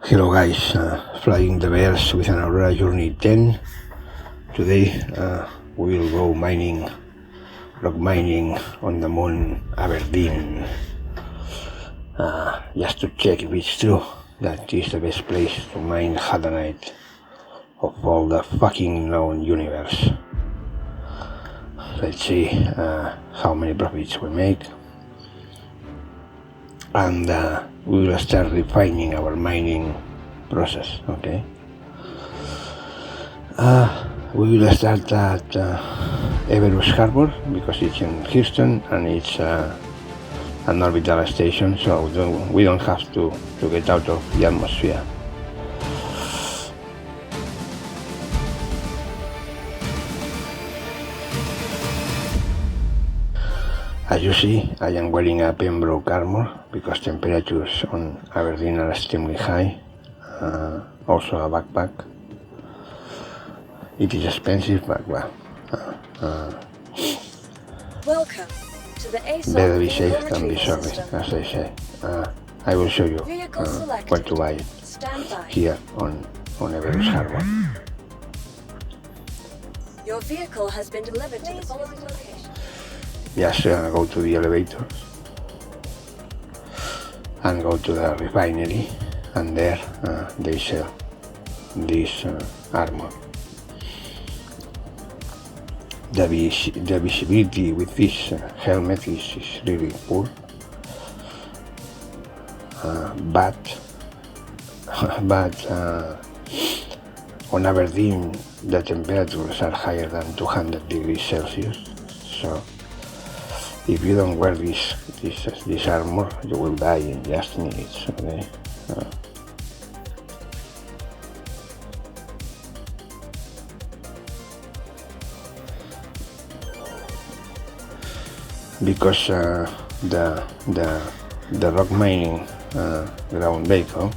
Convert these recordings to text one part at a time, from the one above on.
Hello guys, flying the bears with an Aurora Journey 10. Today we will go rock mining on the moon Aberdeen, just to check if it's true that is the best place to mine Hadanite of all the fucking known universe. Let's see how many profits we make, and we will start refining our mining process. Okay. We will start at Everus Harbor because it's in Houston and it's an orbital station, so we don't have to get out of the atmosphere. As you see, I am wearing a Pembroke armor because temperatures on Aberdeen are extremely high. Also a backpack. It is expensive, but well. Welcome to the Better be safe than be sorry, as I say. I will show you where to buy it here on Everus Harbor. Your vehicle has been delivered to the following location. Just go to the elevators and go to the refinery, and there they sell this armor. The visibility with this helmet is really poor, but on Aberdeen the temperatures are higher than 200 degrees Celsius, so if you don't wear this armor, you will die in just minutes. Okay. Because the rock mining ground vehicle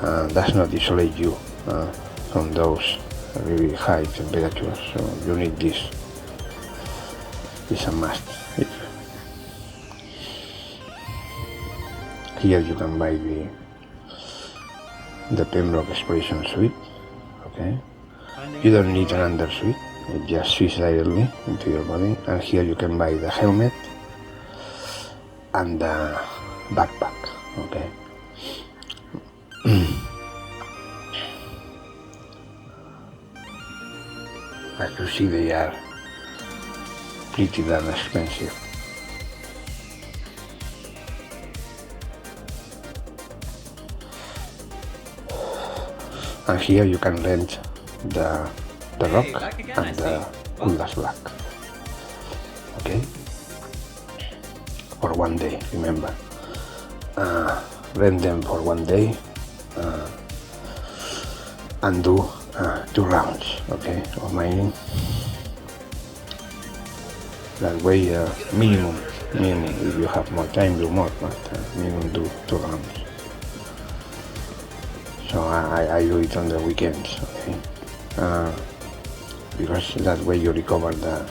does not isolate you from those really high temperatures, so you need this. It's a must. Here you can buy the Pembroke exploration suit. Okay, you don't need an undersuit. It just fits directly into your body, and here you can buy the helmet and the backpack. Okay. As you see, they are pretty damn expensive. And here you can rent the rock and the Uldas Black. Okay? For 1 day, remember. Rent them for 1 day and do 2 rounds, okay, of mining. That way, minimum, if you have more time, do more, but minimum do 2 rounds. So I do it on the weekends, okay? Because that way you recover the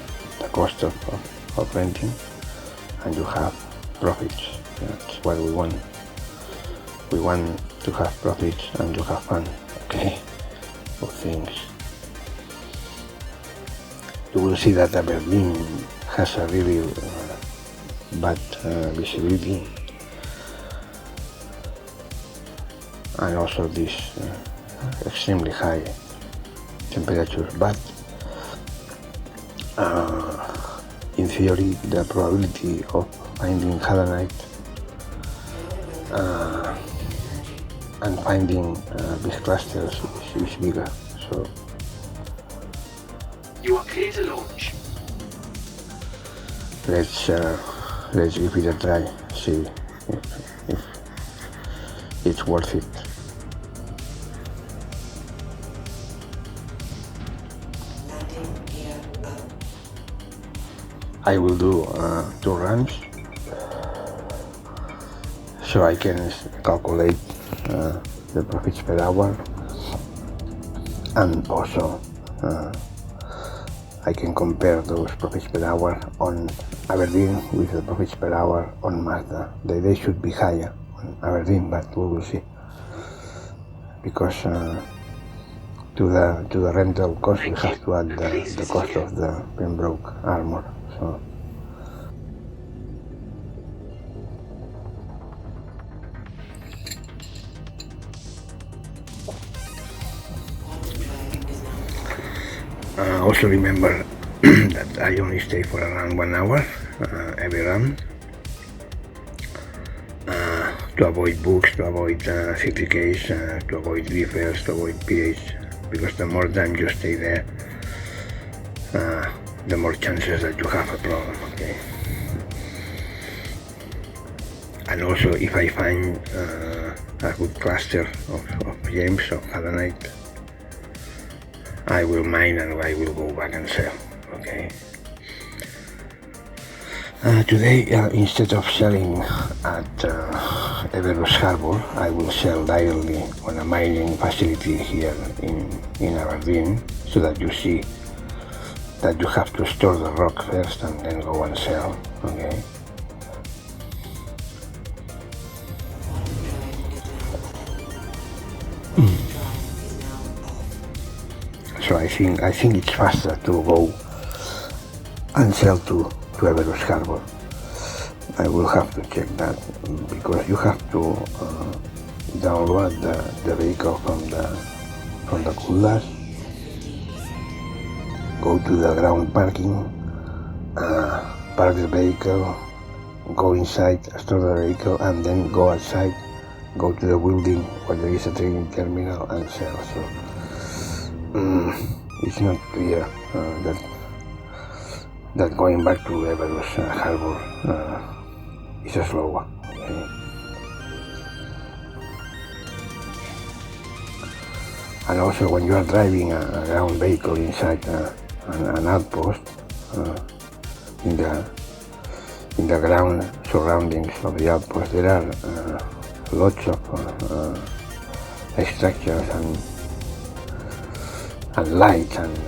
cost of renting and you have profits. That's what we want. We want to have profits and to have fun, okay, of things. You will see that Aberdeen has a really bad visibility, and also this extremely high temperature, but in theory the probability of finding Hadanite and finding big clusters is bigger. So you are clear to launch. Let's give it a try, see if it's worth it. I will do 2 runs so I can calculate the profits per hour, and also I can compare those profits per hour on Aberdeen with the profits per hour on Mazda. They should be higher on Aberdeen, but we will see. because to the rental cost we have to add the cost of the Pembroke armor. So also remember that I only stay for around 1 hour every run, to avoid books, to avoid CTKs, to avoid refills, to avoid pH, because the more time you stay there, the more chances that you have a problem, okay? And also, if I find a good cluster of gems of Hadanite, I will mine and I will go back and sell, okay? Today, instead of selling at Everus Harbor, I will sell directly on a mining facility here in Aberdeen, so that you see that you have to store the rock first and then go and sell, okay? So I think it's faster to go and sell to Everus Harbor. I will have to check that, because you have to download the vehicle from the coolers, go to the ground parking, park the vehicle, go inside, store the vehicle, and then go outside, go to the building where there is a trading terminal and sell. So it's not clear that going back to Everus Harbor is slower. Okay? And also, when you are driving a ground vehicle inside an outpost, in the ground surroundings of the outpost, there are lots of structures and lights and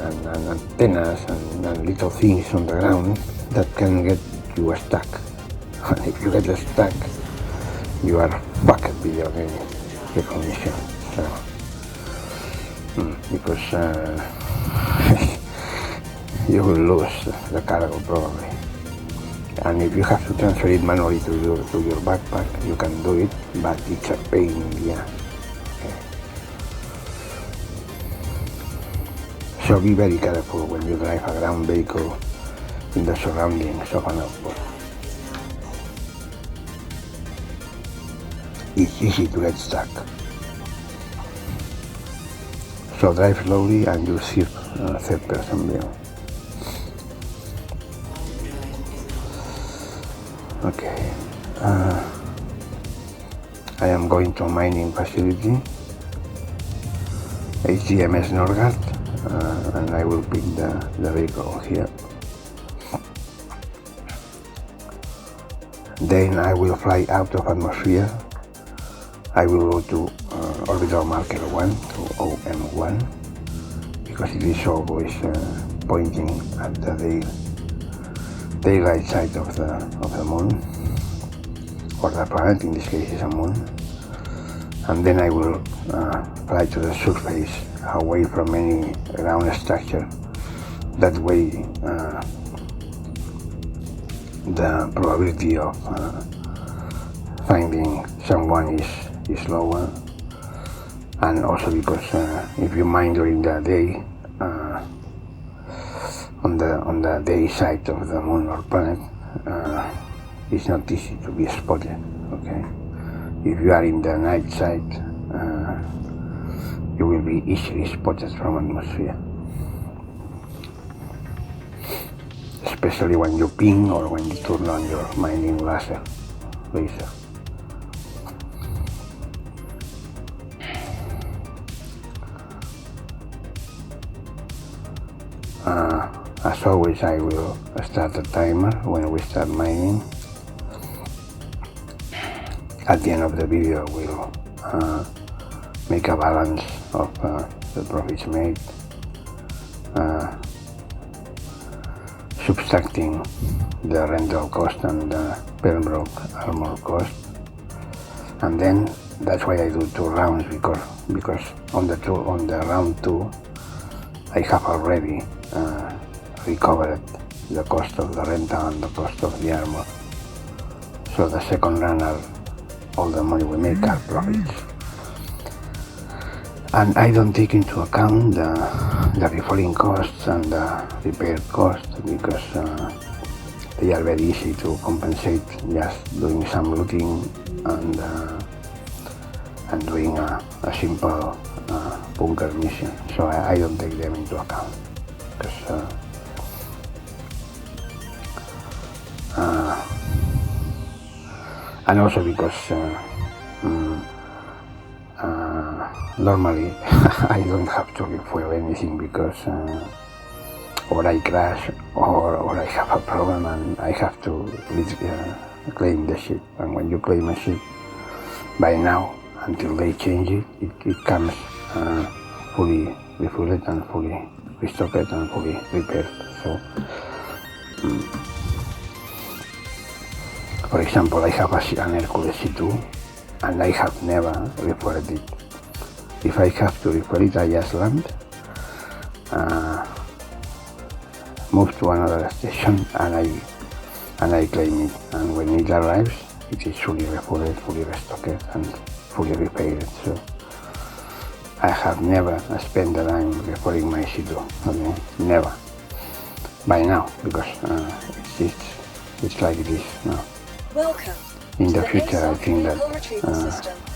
antennas and little things on the ground that can get you stuck. And if you get stuck, you are fucked with your recognition. So, because you will lose the cargo probably. And if you have to transfer it manually to your backpack, you can do it, but it's a pain in the ass. So be very careful when you drive a ground vehicle in the surroundings of an outpost. It's easy to get stuck. So drive slowly and use third-person view. Okay. I am going to a mining facility, HGMS Norgard. And I will pick the vehicle here. Then I will fly out of atmosphere. I will go to orbital marker 1 to OM1, because it is always pointing at the daylight side of the moon, or the planet, in this case is a moon. And then I will fly to the surface, away from any ground structure. That way the probability of finding someone is lower, and also because if you mine during the day, on the day side of the moon or planet, it's not easy to be spotted, okay? If you are in the night side, you will be easily spotted from atmosphere, especially when you ping or when you turn on your mining laser. As always, I will start a timer when we start mining. At the end of the video, we'll make a balance of the profits made, subtracting the rental cost and the Pembroke armor cost, and then that's why I do 2 rounds, because on the round 2 I have already recovered the cost of the rental and the cost of the armor. So the second run, all the money we make are profits. And I don't take into account the refueling costs and the repair costs, because they are very easy to compensate just doing some looting and doing a simple bunker mission. So I don't take them into account, because and also because normally I don't have to refuel anything, because or I crash or I have a problem and I have to claim the ship. And when you claim a ship, by now, until they change it comes fully refueled and fully restocked and fully repaired. So, for example, I have an Hercules C2 and I have never refueled it. If I have to refuel it, I just land, move to another station, and I claim it. And when it arrives, it is fully refueled, fully restocked, and fully repaired. So I have never spent the time refueling my C2. Okay? Never. By now, because it's like it is now. Welcome. In the future, I think that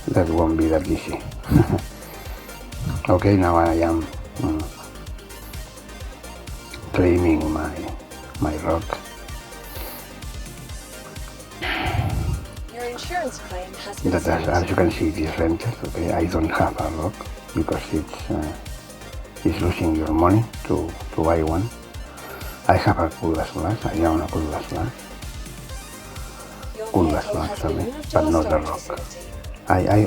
that won't be that easy. Okay, now I am claiming my rock. Your insurance claim has been That as you can see, it is rented. Okay, I don't have a rock because it's losing your money to buy one. I have a coolless glass. I own a coolless glass. Coolless glass, sorry, but not a rock. I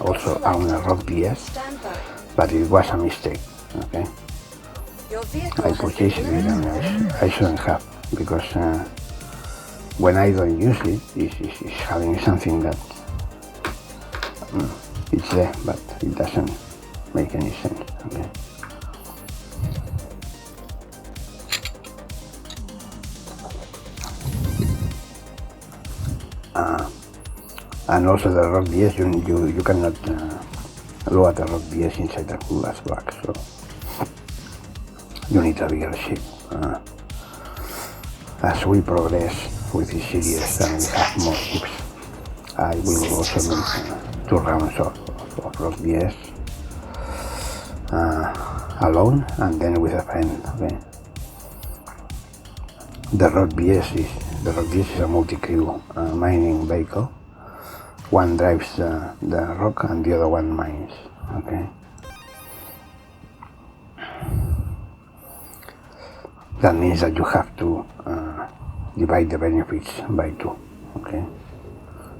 also own a rock DS, but it was a mistake. Okay, I purchased it and I shouldn't have, because when I don't use it, it's having something that it's there, but it doesn't make any sense. Okay. And also the rock DS, you cannot load the rock DS inside the coolless bag, so you need a bigger ship. As we progress with this series and we have more ships, I will also make 2 rounds of rock DS alone and then with a friend. Okay. The rock DS is a multi-crew mining vehicle. One drives the rock and the other one mines. Okay. That means that you have to divide the benefits by 2. Okay.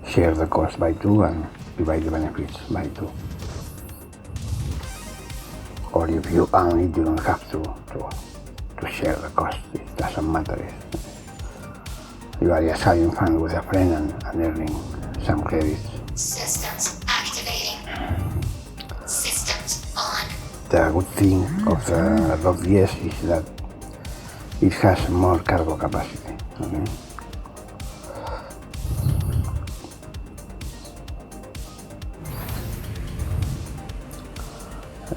Share the cost by 2 and divide the benefits by 2. Or if you own it, you don't have to share the cost. It doesn't matter. You are just having fun with a friend and earning some credits. Systems activating. Systems on. The good thing of the rock DS is that it has more cargo capacity. Okay?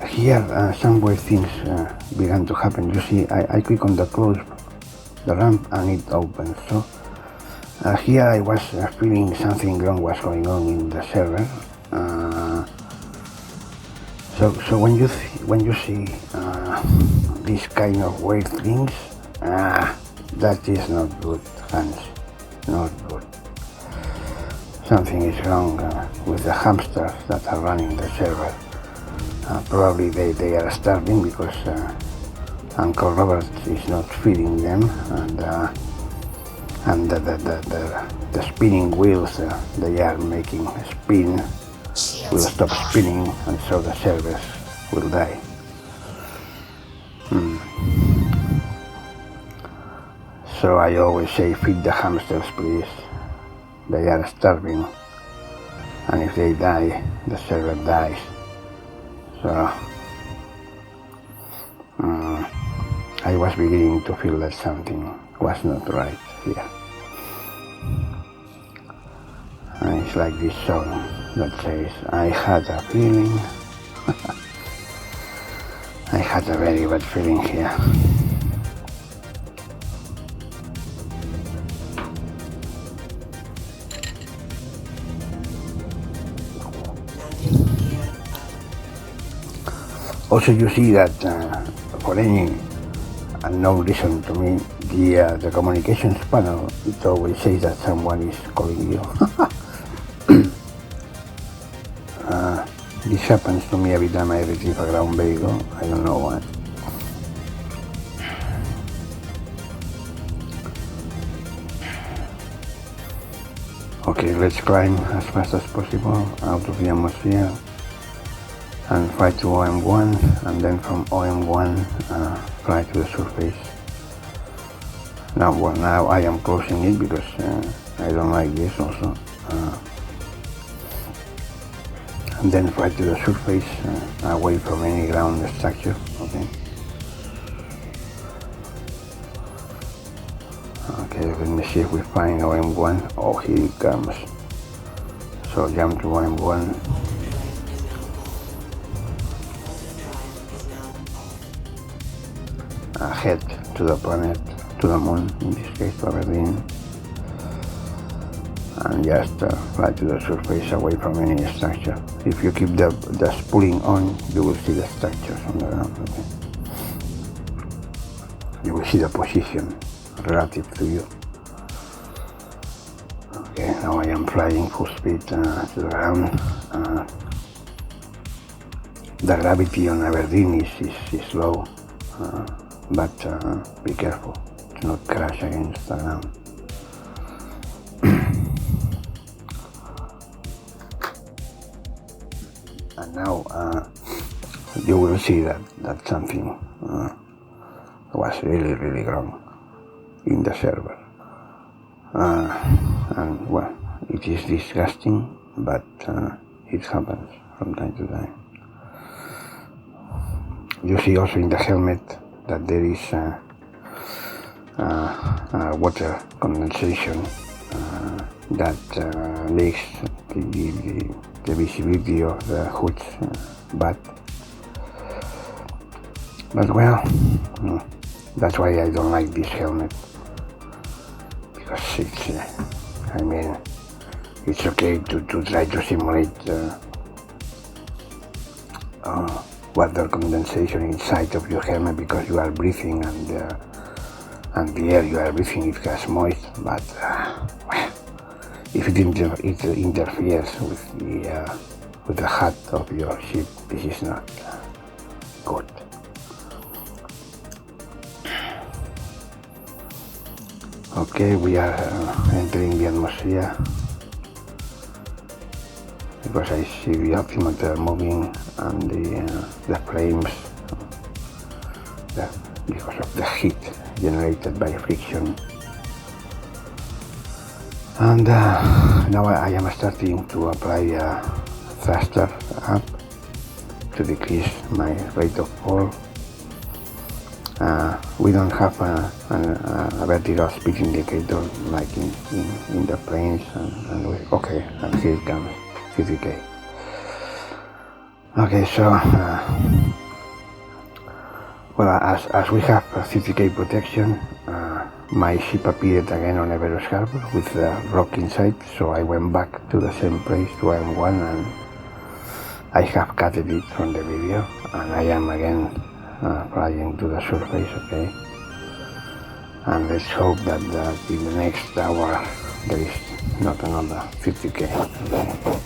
Here, some weird things began to happen. You see, I click on the close the ramp and it opens. So here I was feeling something wrong was going on in the server. So when you see this kind of weird things, that is not good, Hans. Not good. Something is wrong with the hamsters that are running the server. Probably they are starving because Uncle Robert is not feeding them, and the spinning wheels they are making spin will stop spinning, and so the servers will die. So I always say, feed the hamsters, please. They are starving. and if they die, the server dies. So I was beginning to feel that something was not right here. And it's like this song that says, I had a feeling, I had a very bad feeling here. Also, you see that for any unknown reason to me, the communications panel, it always says that someone is calling you. This happens to me every time I retrieve a ground vehicle. I don't know why. Okay, let's climb as fast as possible out of the atmosphere and fly to OM1, and then from OM1 fly to the surface. Now I am closing it because I don't like this also. And then fly to the surface, away from any ground structure. Okay. Okay, let me see if we find OM1. Oh, here it comes. So jump to OM1. Head to the planet, to the moon, in this case to Aberdeen, and just fly to the surface away from any structure. If you keep the spooling on, you will see the structures on the ground. Okay? You will see the position relative to you. Okay, now I am flying full speed to the ground. The gravity on Aberdeen is low. But be careful to not crash against the ground. And now you will see that something was really wrong in the server. And well, it is disgusting, but it happens from time to time. You see also in the helmet that there is water condensation that makes the visibility of the hoods bad. But well, that's why I don't like this helmet, because it's, I mean, it's okay to try to simulate water condensation inside of your helmet because you are breathing, and the air you are breathing, it gets moist, but if it interferes with the heart of your ship, this is not good. Okay, we are entering the atmosphere because I see the altimeter moving and the flames because of the heat generated by friction. And now I am starting to apply a thruster up to decrease my rate of fall. We don't have a vertical speed indicator like in the planes, okay, and here it comes, 50k. Okay, so well, as we have 50k protection, my ship appeared again on Everest Harbor with the rock inside, so I went back to the same place, to M1, and I have cut it from the video, and I am again flying to the surface, okay? And let's hope that in the next hour there is not another 50k. Okay?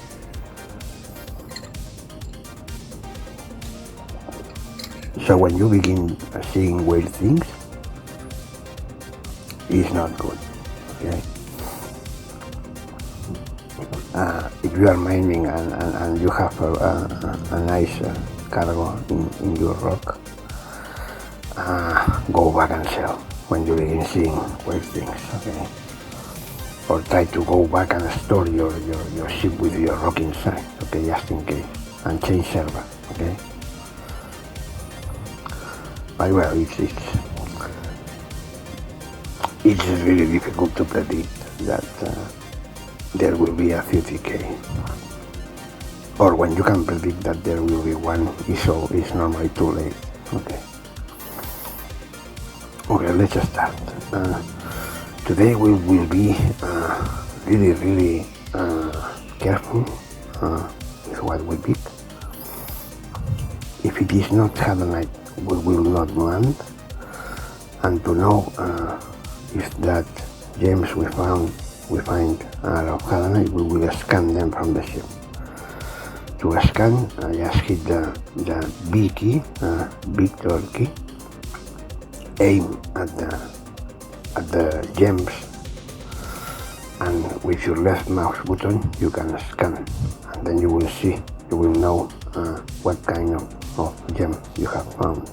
So when you begin seeing weird things, it's not good, okay? If you are mining and you have a nice cargo in your rock, go back and sell when you begin seeing weird things, okay? or try to go back and store your ship with your rock inside, okay, just in case, and change server, okay. But well, it's really difficult to predict that there will be a 30k, or when you can predict that there will be one, it's normally too late, okay. Okay, let's start. Today we will be really careful with what we pick. If it is not Hadanite, we will not land, and to know if that gems we find are of Hadanite, we will scan them from the ship. To scan, just hit the B key, Victor key, aim at the gems, and with your left mouse button you can scan, and then you will know what kind of gem you have found.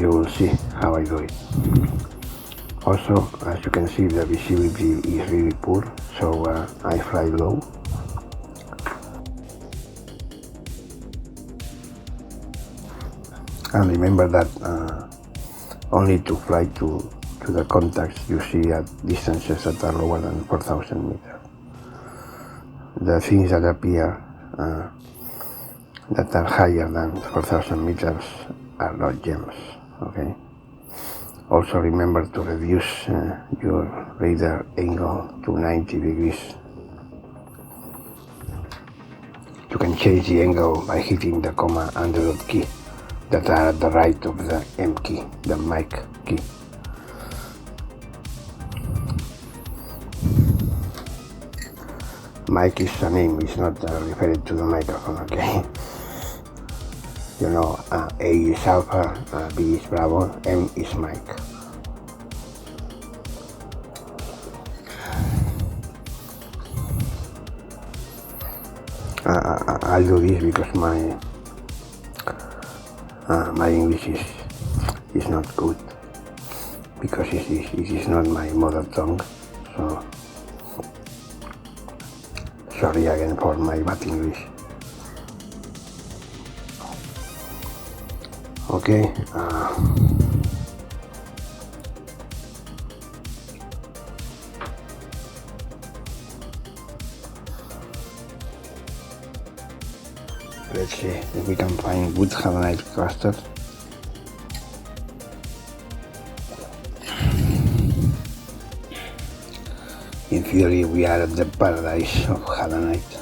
You will see how I do it. Also, as you can see, the visibility is really poor, so I fly low. And remember that only to fly to the contacts you see at distances that are lower than 4,000 meters. The things that appear that are higher than 4,000 meters are not gems, okay? Also remember to reduce your radar angle to 90 degrees. You can change the angle by hitting the comma and the dot key that are at the right of the M key, the mic key. Mic is a name, it's not referred to the microphone, okay? You know, A is alpha, B is bravo, M is mic. I'll do this because my English is not good, because it is not my mother tongue, so sorry again for my bad English. Okay, let's see if we can find good Hadanite clusters. In theory, we are at the paradise of Hadanite.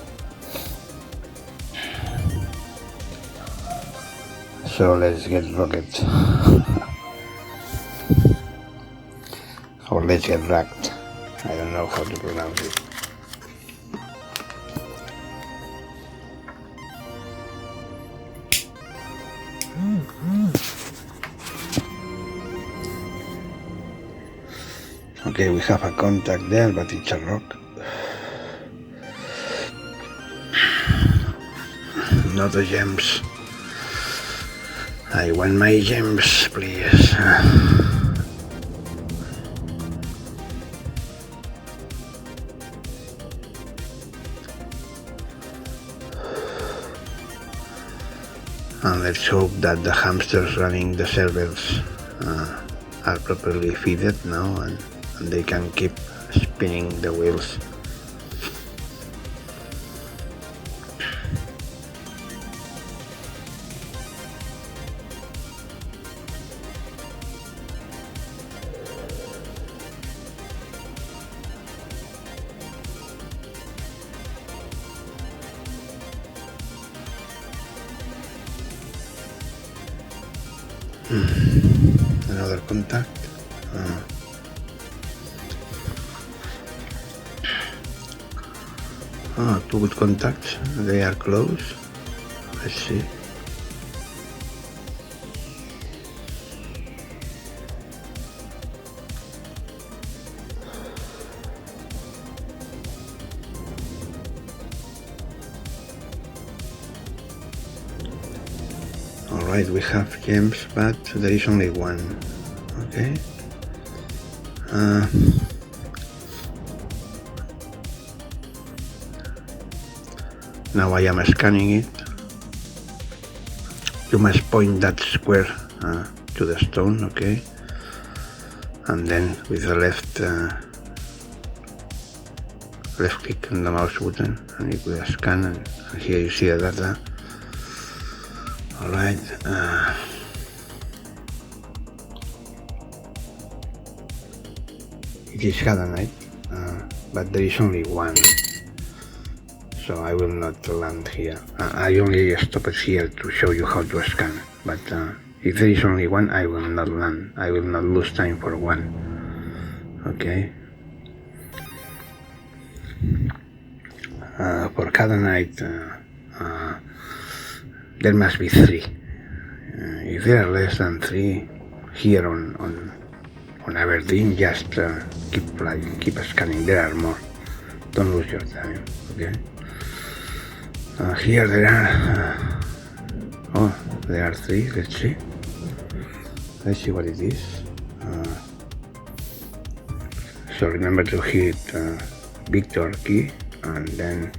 So let's get rocket. Or let's get racked. I don't know how to pronounce it. Okay, we have a contact there, but it's a rock. Not the gems. I want my gems, please. And let's hope that the hamsters running the servers are properly fed now, and they can keep spinning the wheels. Another contact. Two good contacts. They are close. Let's see. Alright, we have gems, but there is only one. Okay. Now I am scanning it. You must point that square to the stone, okay? And then with the left click on the mouse button, and you will scan, and here you see the data. Alright. It is Hadanite, but there is only one, so I will not land here. I only stop it here to show you how to scan, but if there is only one, I will not land. I will not lose time for one. Okay. For Hadanite, there must be 3. If there are less than 3 here on Aberdeen, just keep scanning. There are more. Don't lose your time. Okay. Here there are 3. Let's see. Let's see what it is. So remember to hit Victor key and then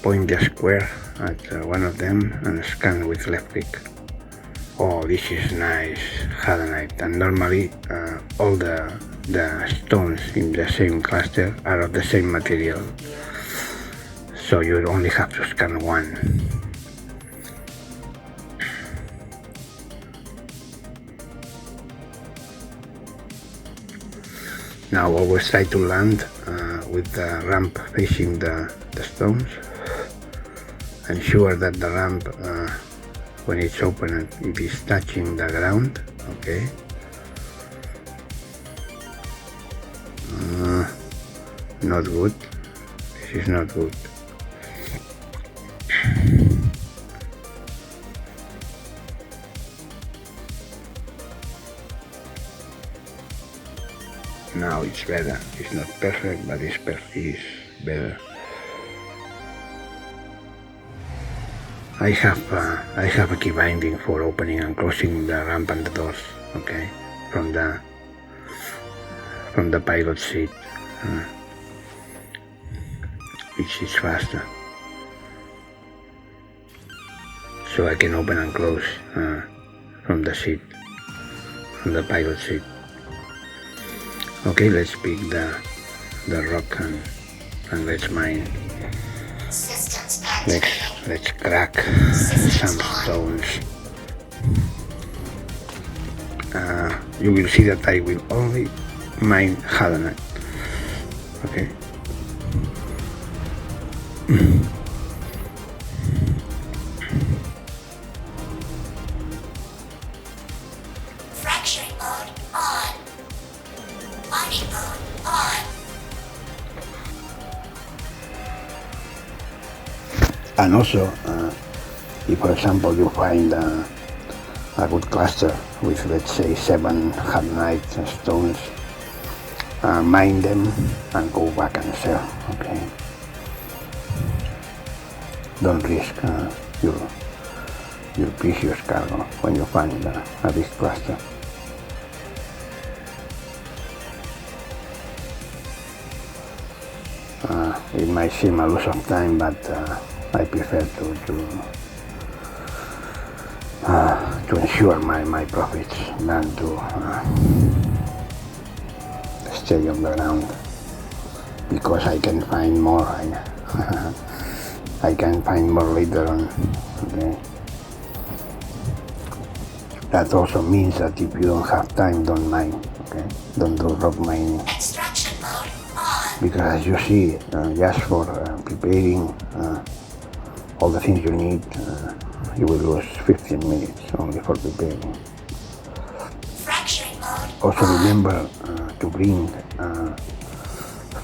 point the square at one of them and scan with left click. Oh, this is nice, Hadanite. And normally all the stones in the same cluster are of the same material, so you only have to scan one. Now always try to land with the ramp facing the stones. Ensure that the ramp, when it's open, it is touching the ground. Okay. Not good. This is not good. Now it's better. It's not perfect, but it's better. I have a key binding for opening and closing the ramp and the doors. Okay, from the pilot seat. It's faster, so I can open and close from the seat, from the pilot seat. Okay, let's pick the rock and let's mine. Let's crack some stones. You will see that I will only mine Hadanite. Okay. Fracturing mode on. Mining mode on. And also, if for example you find a good cluster with, let's say, 7 Hadanite stones, mine them and go back and sell. Okay. Don't risk your precious cargo when you find a big cluster. It might seem a loss of time, but I prefer to ensure my profits than to stay on the ground, because I can find more. I can find more later on. Okay. That also means that if you don't have time, don't mine. Okay, don't do rock mining. Extraction mode on. Because as you see, just for preparing all the things you need, you will lose 15 minutes only for preparing. Fracturing mode Also on. remember to bring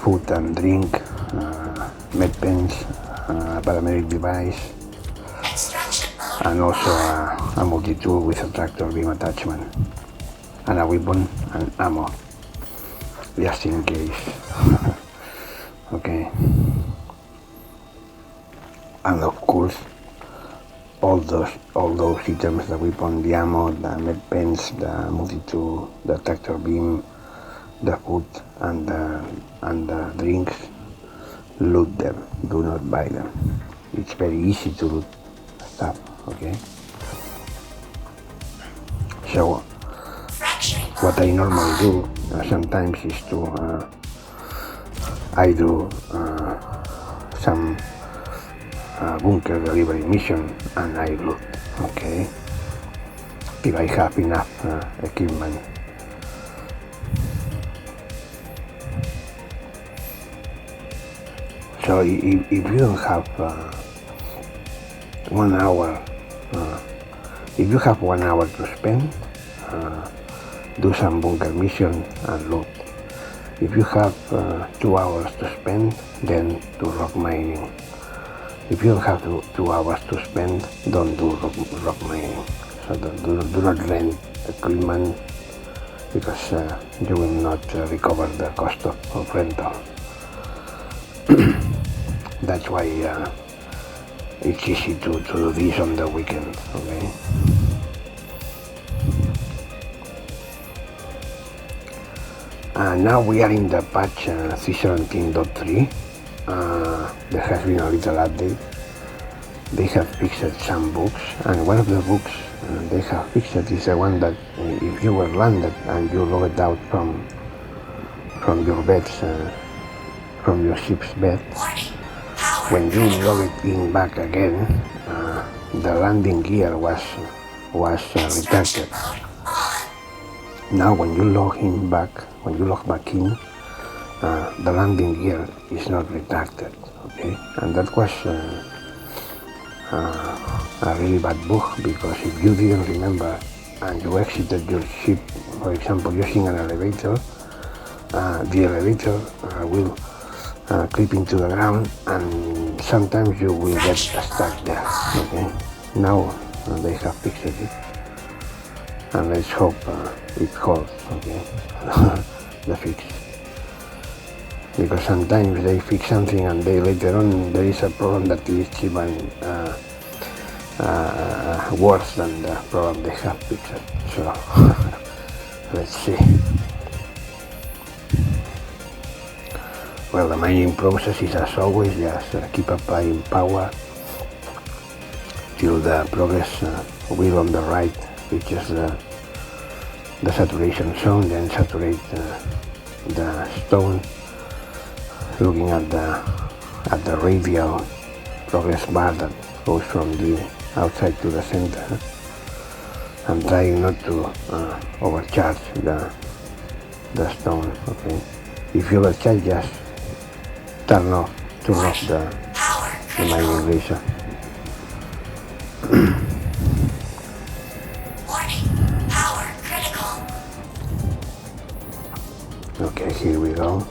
food and drink, med pens, a paramedic device, Extraction mode and also a multi-tool with a tractor beam attachment, and a weapon and ammo, just in case. Okay. And of course, all those items, the weapon, the ammo, the med pens, the multi-tool, the tractor beam, the food and the drinks, loot them, do not buy them. It's very easy to loot stuff, okay? So what I normally do sometimes is to I do some bunker delivery mission and I loot, okay? If I have enough equipment. So if you don't have 1 hour, if you have 1 hour to spend, do some bunker mission and loot. If you have 2 hours to spend, then do rock mining. If you don't have 2 hours to spend, don't do rock mining. So do not rent equipment because you will not recover the cost of rental. That's why it's easy to do this on the weekend, okay? Now we are in the patch 317.3. There has been a little update. They have fixed some bugs, and one of the bugs they have fixed is the one that if you were landed and you logged out from your beds, from your ship's bed, when you logged in back again, the landing gear was retracted. Now when you log back in, the landing gear is not retracted, okay? And that was a really bad bug, because if you didn't remember and you exited your ship, for example, using an elevator, the elevator will clip into the ground and sometimes you will get stuck there, okay? Now they have fixed it, and let's hope it holds, okay? The fix. Because sometimes they fix something and later on there is a problem that is even worse than the problem they have fixed. So let's see. Well, the mining process is, as always, just keep applying power till the progress wheel on the right reaches the saturation zone, then saturate the stone, looking at the radial progress bar that goes from the outside to the center, and trying not to overcharge the stone, okay? If you overcharge, just turn off the mining laser. Okay, here we go.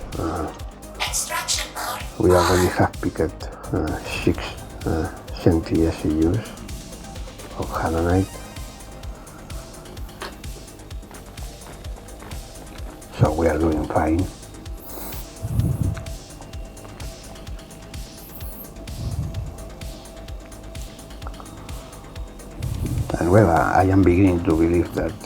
We already have picked 6 centi-SEUs of Hadanite. So we are doing fine. And well, I am beginning to believe that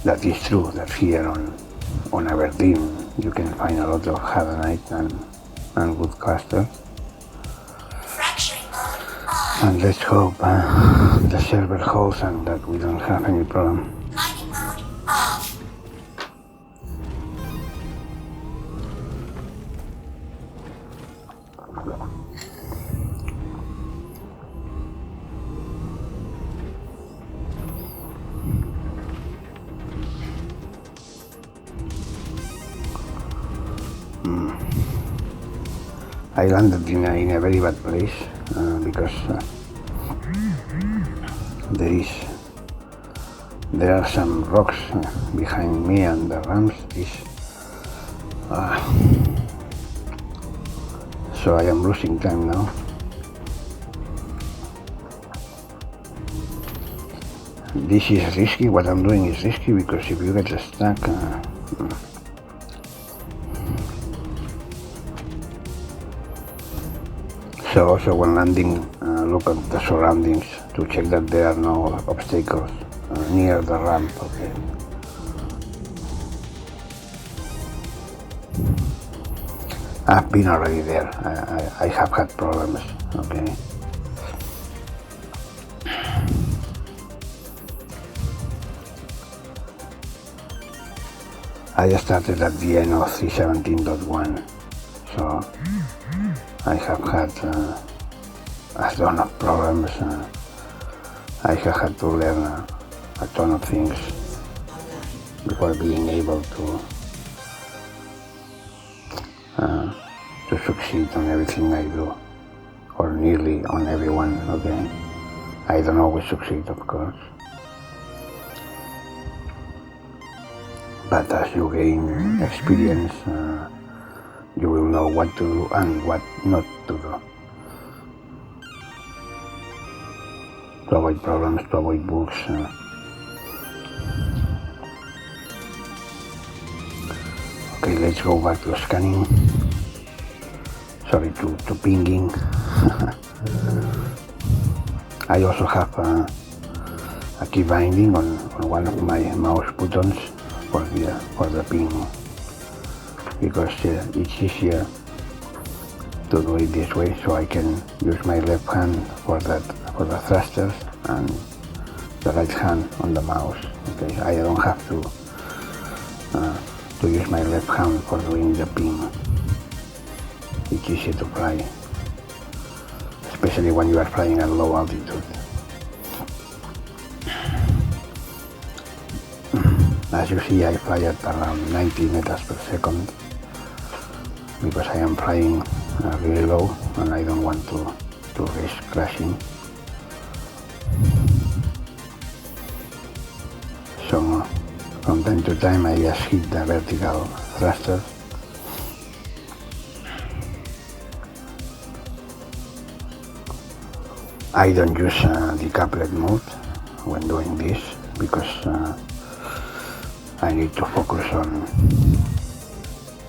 that is true, that here on Aberdeen you can find a lot of Hadanite and wood clusters. And let's hope the server holds and that we don't have any problem. I landed in a very bad place because there are some rocks behind me and the ramps. So I am losing time now. This is risky. What I'm doing is risky because if you get stuck, so also when landing, look at the surroundings to check that there are no obstacles near the ramp, okay? I've been already there. I have had problems, okay? I started at the end of 317.1, so I have had a ton of problems. I have had to learn a ton of things before being able to succeed on everything I do, or nearly on everyone, okay? I don't always succeed, of course. But as you gain experience, you will know what to do and what not to do. To avoid problems, to avoid bugs. Okay, let's go back to scanning. Sorry, to pinging. I also have a key binding on one of my mouse buttons for the ping, because it's easier to do it this way, so I can use my left hand for the thrusters and the right hand on the mouse. Okay, I don't have to use my left hand for doing the ping. It's easy to fly, especially when you are flying at low altitude. As you see, I fly at around 90 meters per second because I am flying really low and I don't want to risk crashing. So from time to time I just hit the vertical thrusters. I don't use decoupled mode when doing this because I need to focus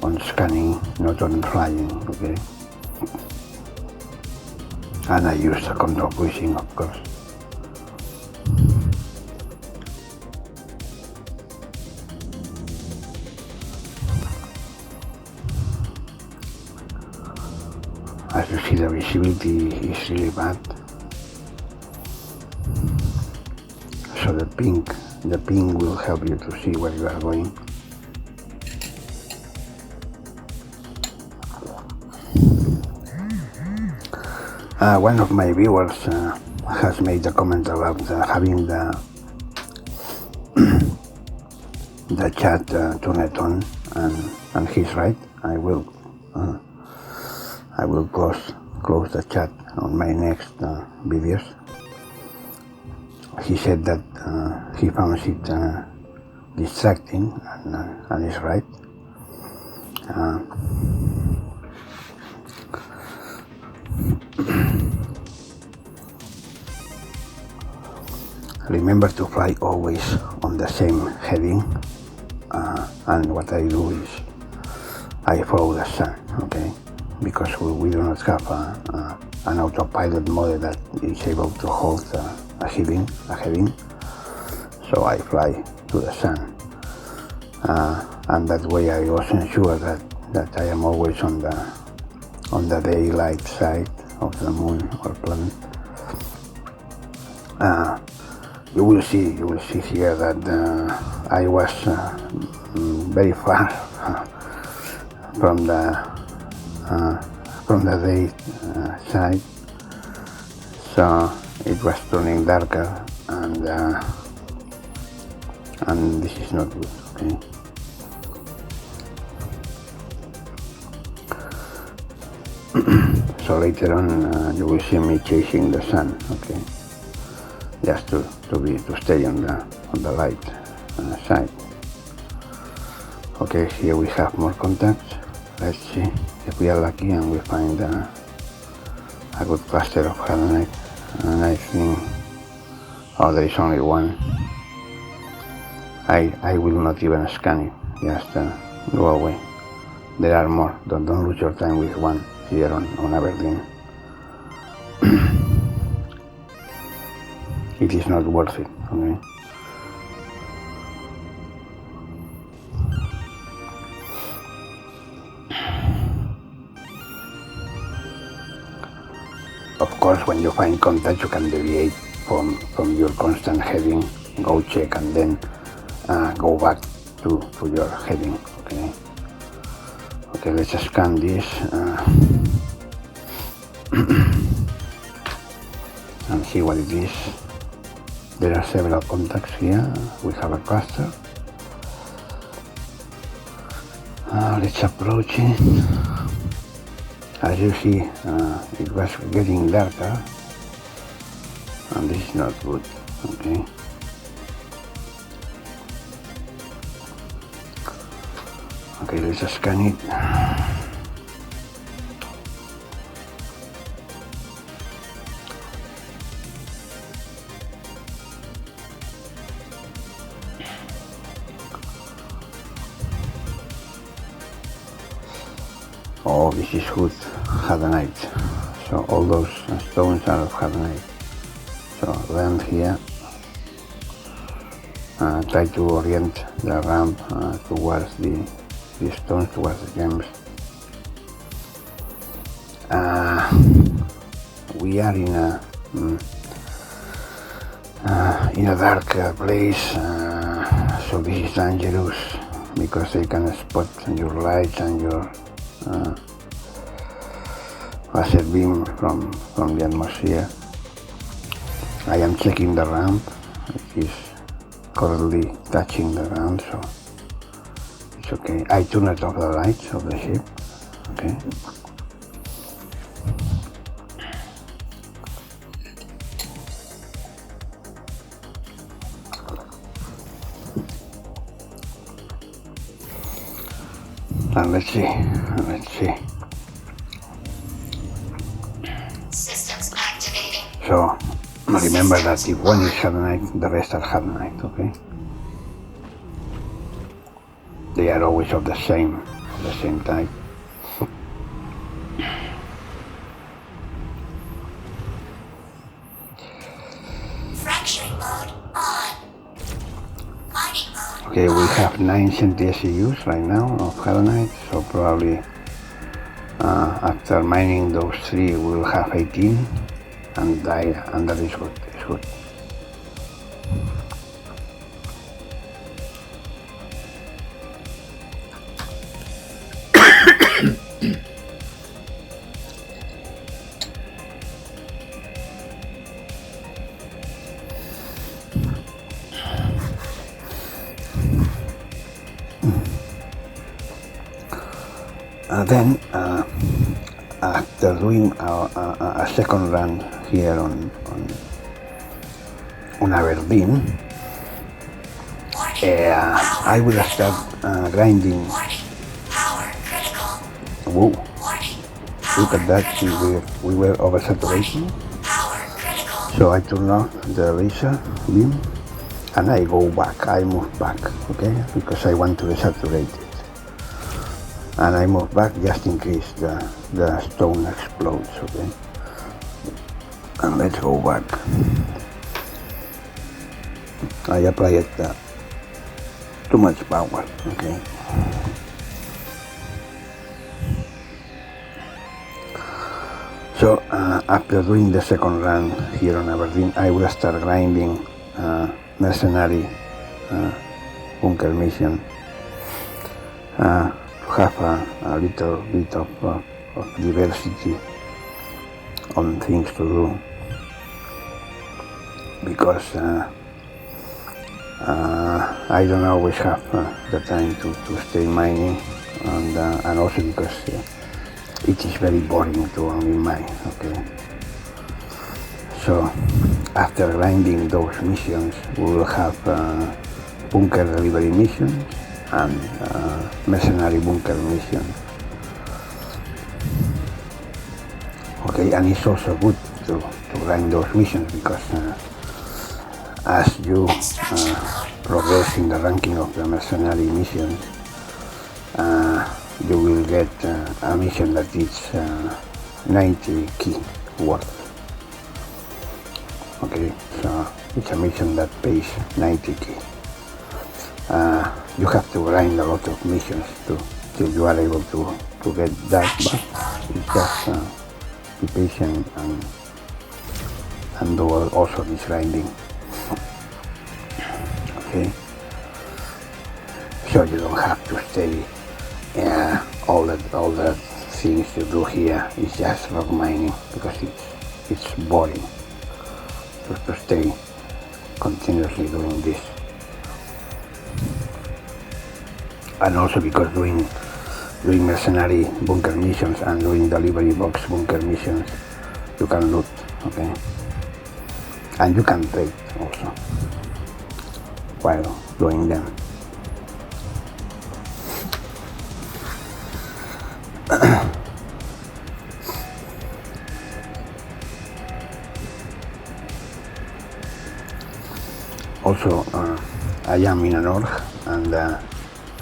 on scanning, not on flying, okay? And I use the control pushing, of course. As you see, the visibility is really bad. So the ping will help you to see where you are going. One of my viewers has made a comment about having the chat turned on, and he's right. I will close the chat on my next videos. He said that he found it distracting, and he's right. Remember to fly always on the same heading, and what I do is I follow the sun, okay? Because we do not have an autopilot mode that is able to hold a heading, so I fly to the sun, and that way I also ensure that I am always on the daylight side of the moon or planet. You will see here that I was very far from the day side, so it was turning darker, and this is not good, okay? So later on you will see me chasing the sun, okay? Just to stay on the light side. Okay, here we have more contacts. Let's see if we are lucky and we find a good cluster of Hadanite. And I think, oh, there is only one. I will not even scan it, just go away. There are more. Don't lose your time with one here on Aberdeen. It is not worth it, okay? Of course, when you find contact, you can deviate from your constant heading, go check, and then go back to your heading. Okay, let's scan this and see what it is. There are several contacts here. We have a cluster. Let's approach it. As you see, it was getting darker, and this is not good. Okay, let's scan it. Oh, this is good, Hadanite. So all those stones are of Hadanite. So land here. Try to orient the ramp towards the stones, towards the gems. We are in a dark place, so this is dangerous because they can spot your lights and your laser beam from the atmosphere. I am checking the ramp. It is currently touching the ground, so it's okay. I turned off the lights of the ship. Okay. And let's see. Systems activating. So remember that if one is Hadanite, the rest are Hadanite, okay? They are always of the same type. Fracturing mode on. Mining mode. Okay, we have 9 CNTSEUs right now of Hadanite, so probably after mining those 3 we'll have 18, and that is good. It's good. Then, after doing a second run here on Aberdeen, I will start grinding. Warning. Power critical. Whoa! Warning. Look at that! We were oversaturating. Power critical. So I turn off the laser beam and I go back. I move back, okay? Because I want to desaturate it. And I move back just in case the stone explodes, okay? And let's go back. I applied too much power, okay? So after doing the second run here on Aberdeen, I will start grinding mercenary bunker mission. Have a little bit of diversity on things to do, because I don't always have the time to stay mining, and also because it is very boring to only mine, okay? So after grinding those missions, we will have bunker delivery missions and mercenary bunker mission. Okay, and it's also good to grind those missions because as you progress in the ranking of the mercenary missions, you will get a mission that is 90 key worth. Okay, so it's a mission that pays 90 key. You have to grind a lot of missions till you are able to get that, but it's just be patient and do also this grinding. Okay, so you don't have to stay all the things you do here is just rock mining, because it's boring to stay continuously doing this. And also because doing mercenary bunker missions and doing delivery box bunker missions, you can loot, okay? And you can trade also while doing them. Also, I am in an org, and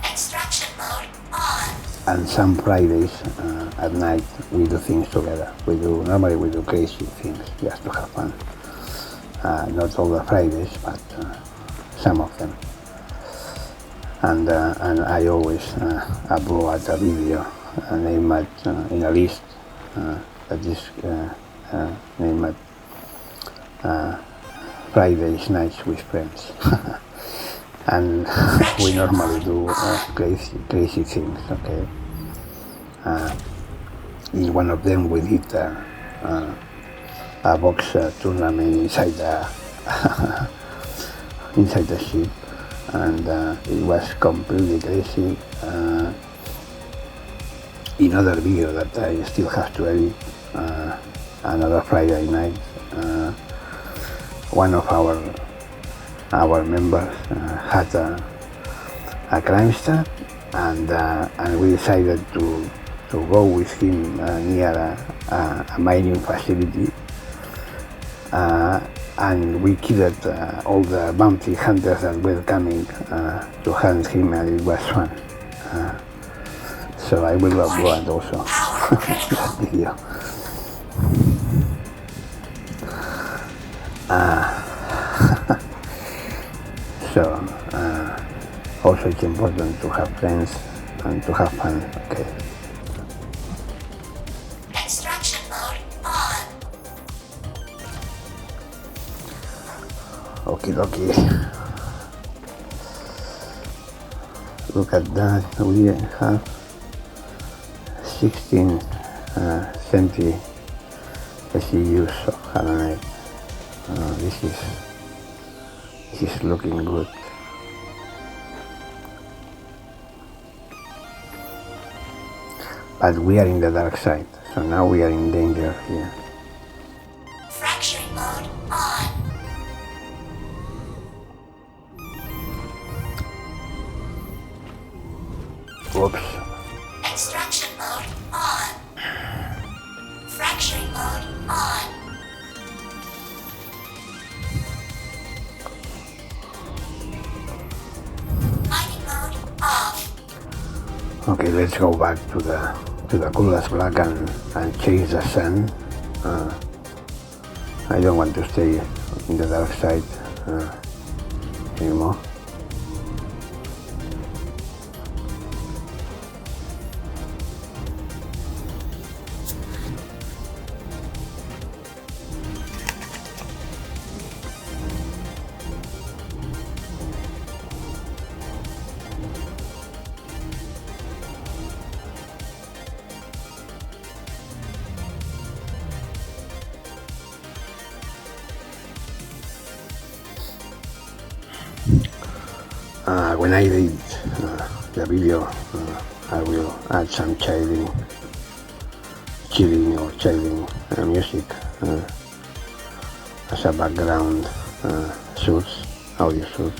Extraction mode on. and some Fridays at night we do things together. Normally we do crazy things just to have fun. Not all the Fridays, but some of them. And I always upload a video named in a list that is named Fridays nights with friends. And we normally do crazy things, okay? In one of them we did a box tournament inside the ship, and it was completely crazy. Another video that I still have to edit, another Friday night, one of our members had a crime stab, and we decided to go with him near a mining facility, and we killed all the bounty hunters that were coming to hunt him, and it was fun. So I will upload also that video. So also it's important to have friends and to have fun, okay? Extraction mode on. Okie dokie. Look at that, we have 16 centi SEUs of Hadanite. This is looking good. But we are in the dark side, so now we are in danger here. Fracturing mode on. Whoops. Extraction mode on. Fracturing mode on. Mining mode off. Okay, let's go back to the coolest black and chase the sun. I don't want to stay in the dark side anymore. When I did the video, I will add some chilling music as a background audio source.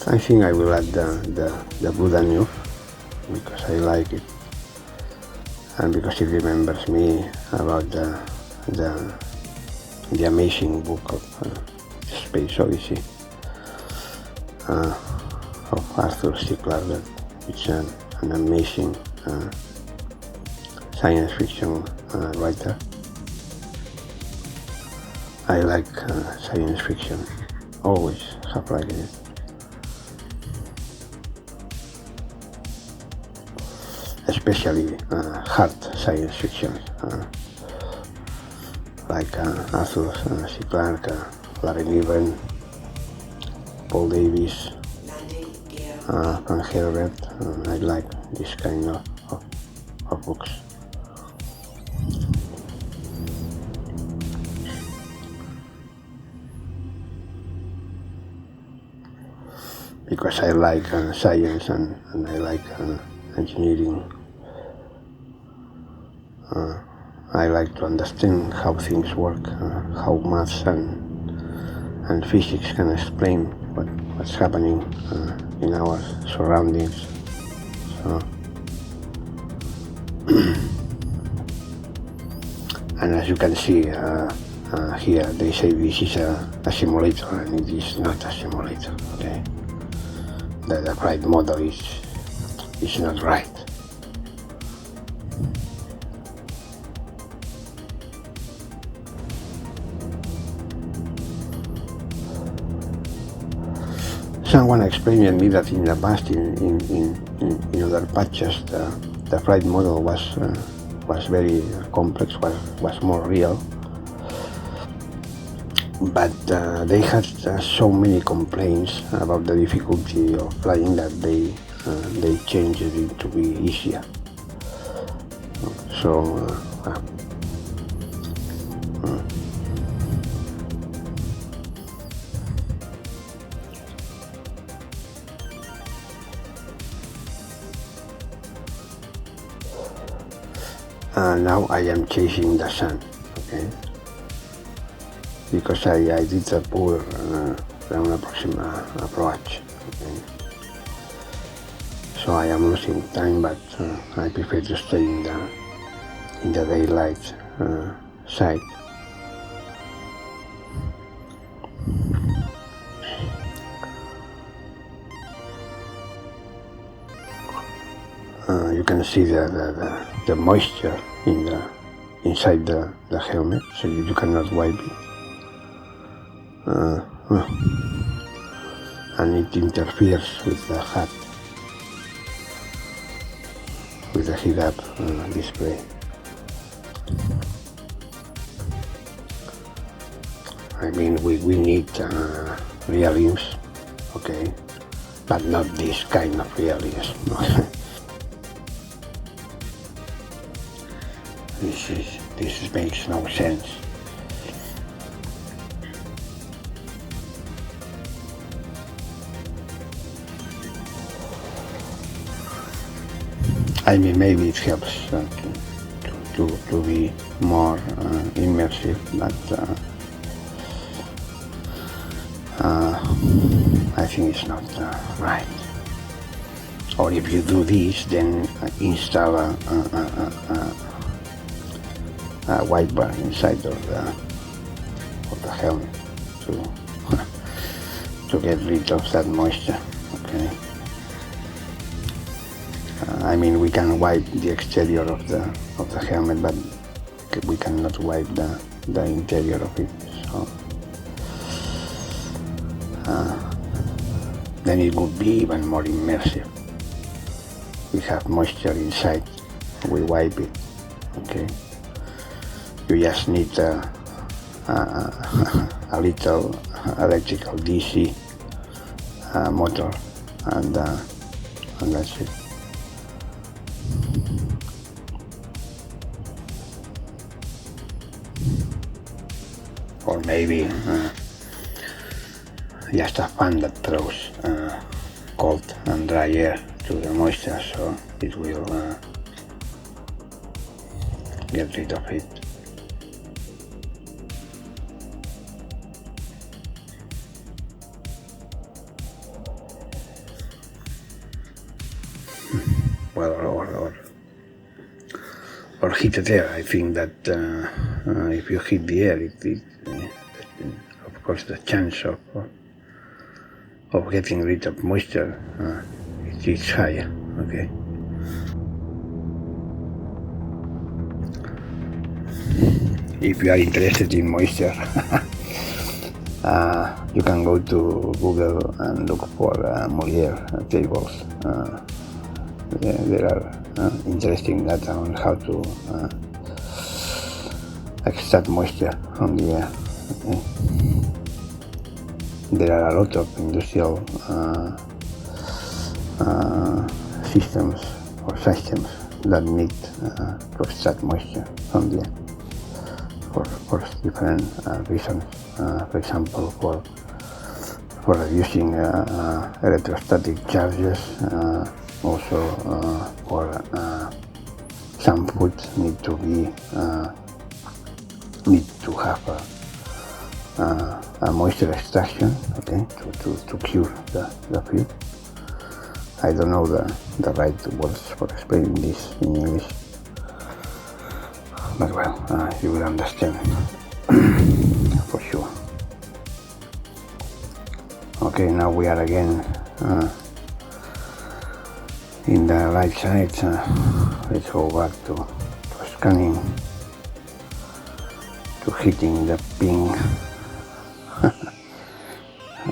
I think I will add the Buddha news because I like it, and because it remembers me about the amazing book of Space Odyssey of Arthur C. Clarke. It's an amazing science fiction writer. I like science fiction, always have liked it. Especially hard science fiction. like Arthur C. Clarke, Larry Niven, Paul Davies, Frank Herbert. I like this kind of books. Because I like science and I like engineering. I like to understand how things work, how maths and physics can explain what's happening in our surroundings. So, and as you can see here, they say this is a simulator, and it is not a simulator. Okay, the right model is not right. Someone explained to me that in the past, in other patches, the flight model was very complex, was more real. But they had so many complaints about the difficulty of flying that they changed it to be easier. So. Now I am chasing the sun, okay? Because I did a poor ground approach, okay? So I am losing time, but I prefer to stay in the daylight side. You can see the moisture inside the helmet, so you cannot wipe it. And it interferes with the hat, with the head-up display. I mean, we need realism, okay, but not this kind of realism. This makes no sense. I mean, maybe it helps to be more immersive, but I think it's not right. Or if you do this, then install a wiper inside of the helmet to get rid of that moisture. Okay. I mean, we can wipe the exterior of the helmet, but we cannot wipe the interior of it. So then it would be even more immersive. We have moisture inside, we wipe it. Okay. You just need a little electrical DC motor, and that's it. Or maybe just a fan that throws cold and dry air to the moisture, so it will get rid of it. Well, or heated air. I think that if you heat the air, of course, the chance of getting rid of moisture is higher. Okay. If you are interested in moisture, you can go to Google and look for Molière tables. There are interesting data on how extract moisture from the air. Okay. There are a lot of industrial systems that need to extract moisture from the air for different reasons. For example, for reducing electrostatic charges, also for some foods need to have a moisture extraction, okay, to cure the food. I don't know the right words for explaining this in English, but well, you will understand for sure. Okay, now we are again in the right side. Let's go back to scanning, to hitting the ping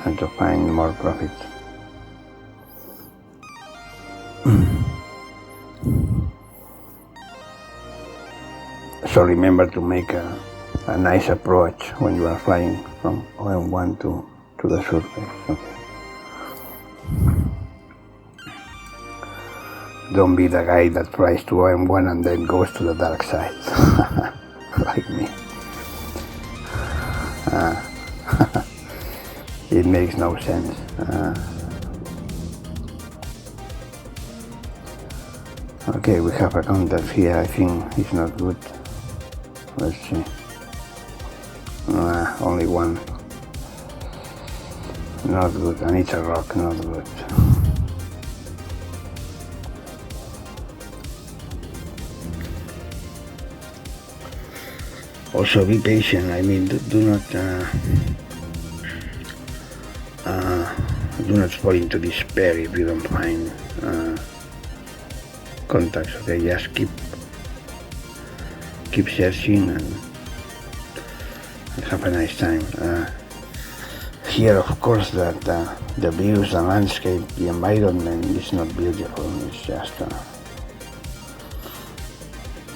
and to find more profit. So remember to make a nice approach when you are flying from OM1 to the surface. Okay. Don't be the guy that flies to OM1 and then goes to the dark side, like me. It makes no sense. Okay, we have a contact here. I think it's not good. Let's see. Only one. Not good. And it's a rock. Not good. Also, be patient. I mean, do not fall into despair if you don't find contacts. Okay, just keep searching and have a nice time. Here, of course, that the views, the landscape, the environment is not beautiful. It's just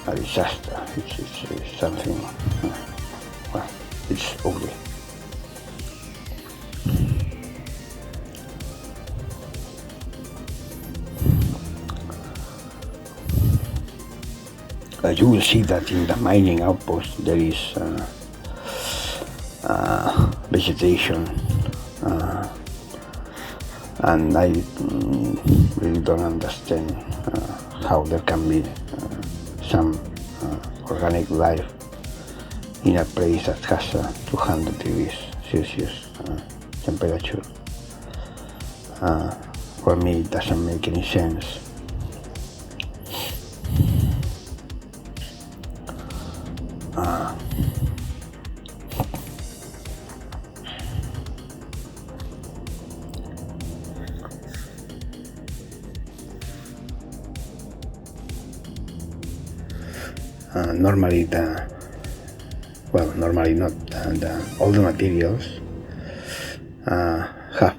a disaster. It's something. Well, it's ugly. You will see that in the mining outpost there is vegetation, and I really don't understand how there can be some organic life in a place that has 200 degrees Celsius temperature. For me, it doesn't make any sense. Normally normally not, all the materials have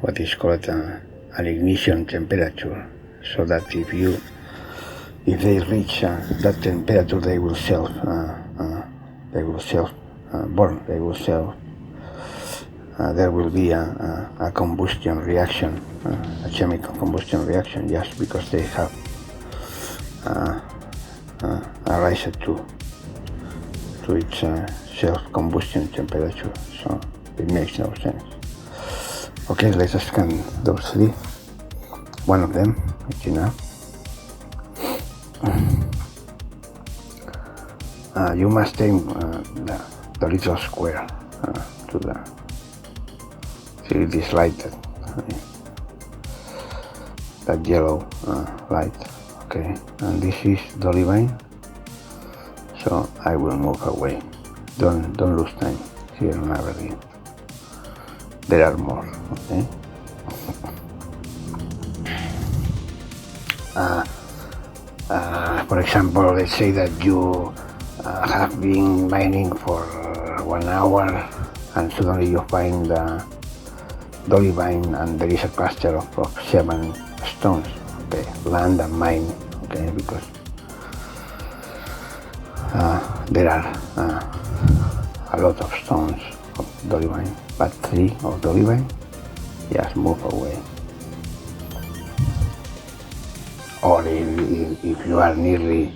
what is called an ignition temperature, so that if they reach that temperature, they will burn. There will be a combustion reaction, a chemical combustion reaction, just because they have a rise to its self-combustion temperature, so it makes no sense. Okay, let's scan those three. One of them is enough. You must aim the little square to the. See, it is lighted. That yellow light. Okay, and this is Dolivine, so I will move away. Don't lose time here in Aberdeen. There are more. Okay. For example, let's say that you have been mining for 1 hour, and suddenly you find Dolivine, and there is a cluster of 7 stones. Okay, land and mine, okay, because there are a lot of stones of dolivine, but 3 of dolivine just move away. Or if you are nearly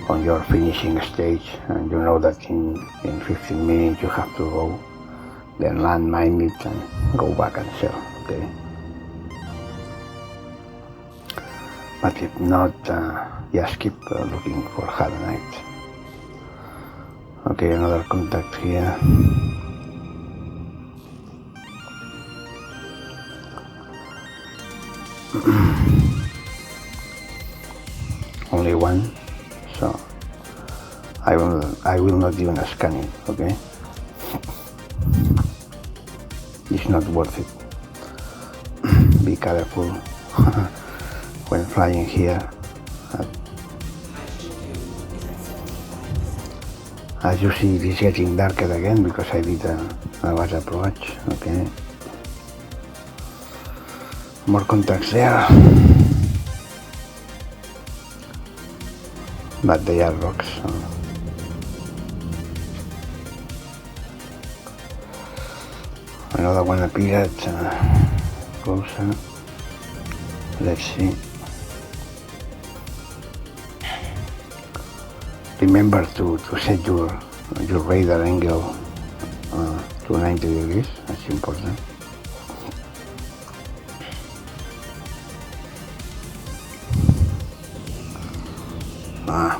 on your finishing stage and you know that in 15 minutes you have to go, then landmine it and go back and sell, okay? But if not, just keep looking for Hadanite. Okay, another contact here. Only one, so I will not even scan it, okay? It's not worth it. Be careful when flying here. As you see, it is getting darker again because I did a large approach, okay? More contacts there. But they are rocks. So. Another one appeared closer. Let's see. Remember to set your radar angle to 90 degrees. That's important.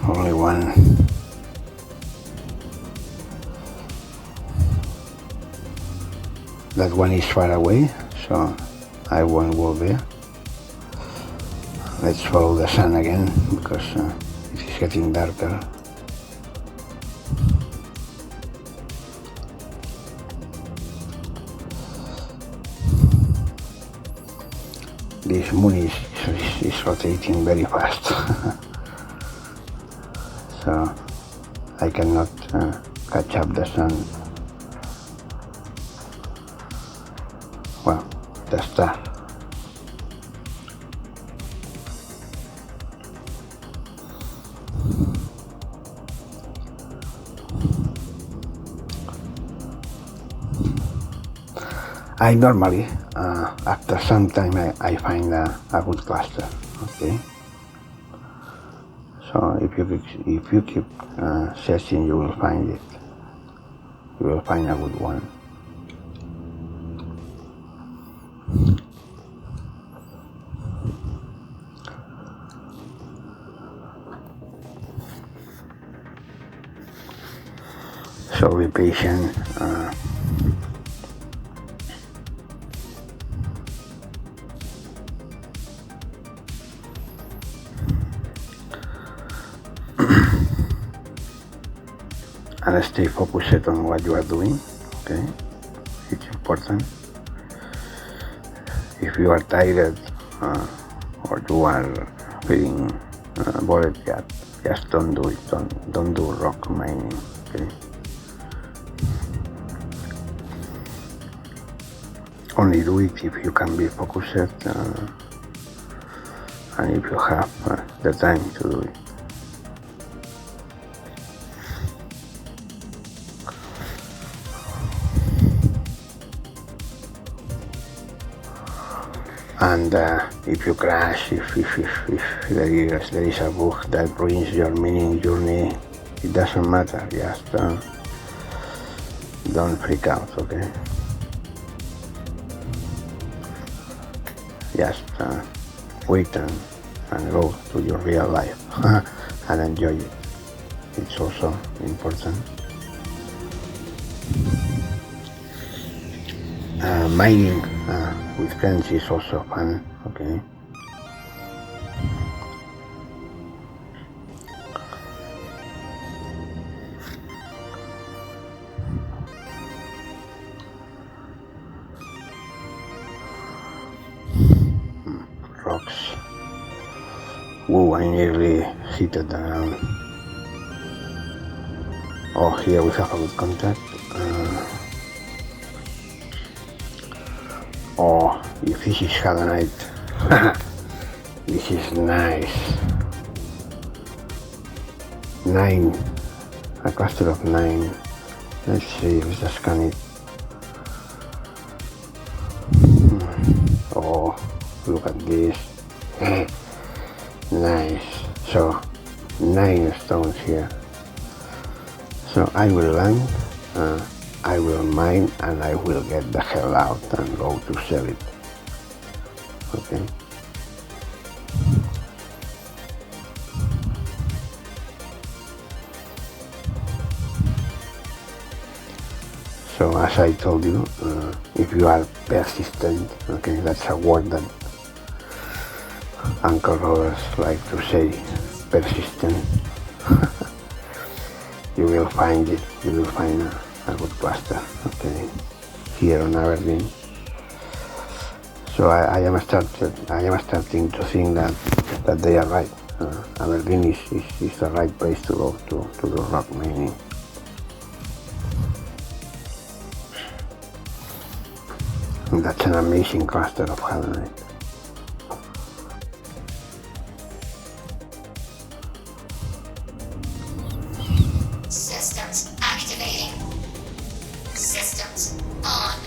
Only one. That one is far away, so I won't go there. Let's follow the sun again because it is getting darker. This moon is rotating very fast. So I cannot catch up the sun. Well, the star. I normally, after some time, I find a good cluster, okay? So if you keep searching, you will find it. You will find a good one. So be patient. And stay focused on what you are doing, okay? It's important. If you are tired or you are feeling bored, just don't do it. Don't do rock mining, okay? Only do it if you can be focused and if you have the time to do it. And if you crash, if there is a bug that ruins your mining journey, it doesn't matter, just don't freak out, okay? Just wait and go to your real life and enjoy it. It's also important. Mining with friends is also fun, okay? Rocks. Whoa, I nearly hit it down. Oh, here we have a good contact. Oh, if this is Hadanite, this is nice. 9 a cluster of 9. Let's see, let's just scan it. Oh, look at this. Nice. So 9 stones here. So I will land, I will mine, and I will get the hell out and go to sell it. Okay. So as I told you, if you are persistent, okay, that's a word that Uncle Rollers like to say, persistent. You will find it. You will find a good cluster, okay, here on Aberdeen. So I am starting to think that they are right. Aberdeen is the right place to go to do rock mining. And that's an amazing cluster of Hadanite. Systems activating. Systems on.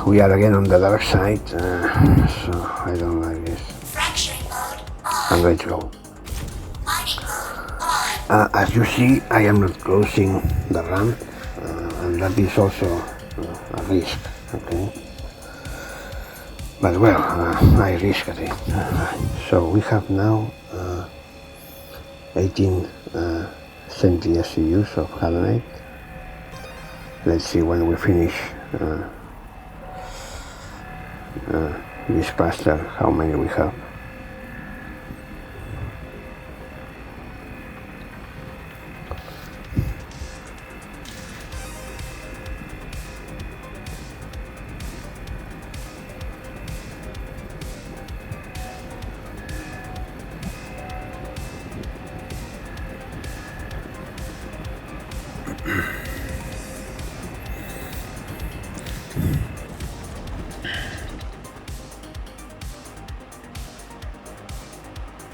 We are again on the dark side, so I don't like this. Fracturing mode I'm on. going to go. Mining mode on. As you see, I am not closing the ramp, and that is also a risk, okay? But well, I risked it. So we have now 18 centi SCUs of Hadanite. Let's see when we finish this cluster, how many we have.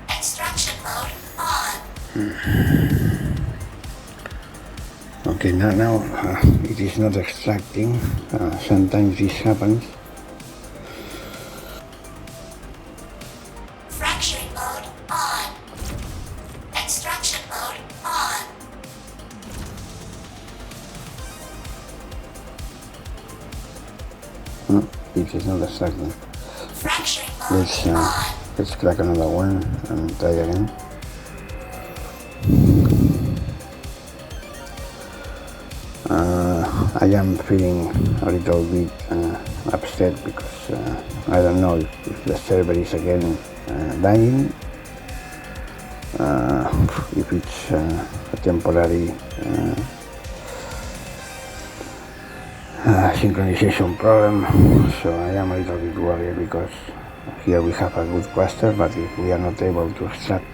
Extraction mode on. Okay, now it is not extracting. Sometimes this happens. Fracturing mode on. Extraction mode on. It is not extracting. Fracturing mode on. Let's crack another one and try again. I am feeling a little bit upset because I don't know if the server is again dying, if it's a temporary synchronization problem. So I am a little bit worried because here we have a good cluster, but if we are not able to extract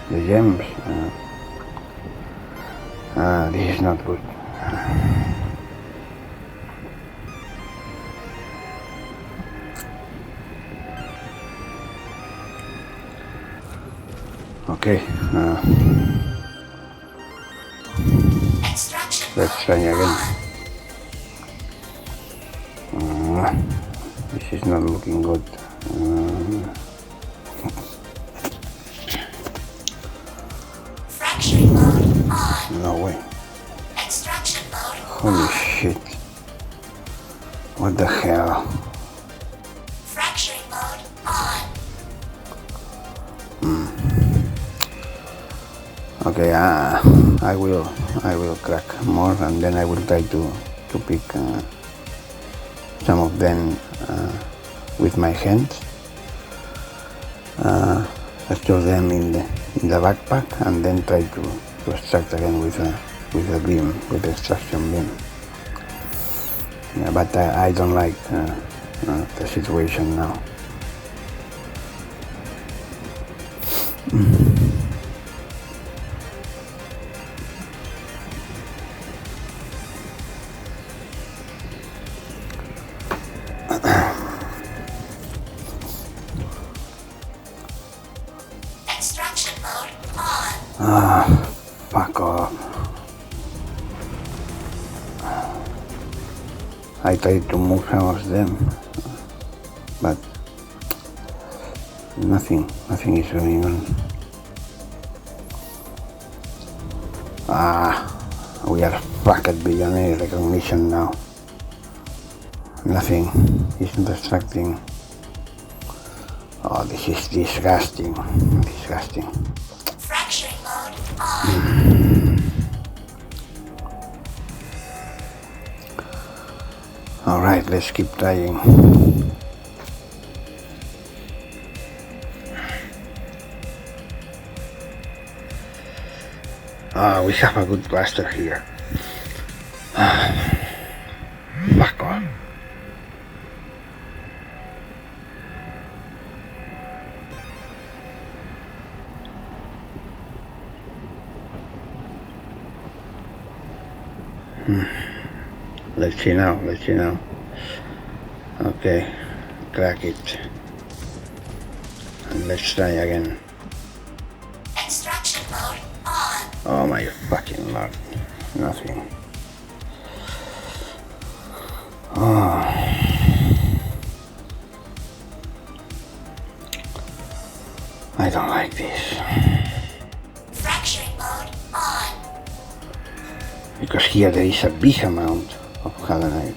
the gems, this is not good. Okay, Extraction let's try again. This is not looking good. Fracturing mode on. No way. Extraction mode Holy on. shit. What the hell? Fracturing mode on. Okay, I will crack more, and then I will try to pick some of them with my hands. Store them in the backpack, and then try to extract again with a beam, with the extraction beam. Yeah, but I don't like the situation now. Fuck off. I tried to move some of them, but nothing is going on. We are fucked beyond any recognition now. Nothing is distracting. Oh, this is disgusting. Fracturing mode on. Alright, let's keep trying. We have a good cluster here. Fuck off. Let's see now. Okay, crack it. And let's try again. Extraction mode on. Oh my fucking lord. Nothing. I don't like this. Fracturing mode on. Because here there is a big amount of Hadanite.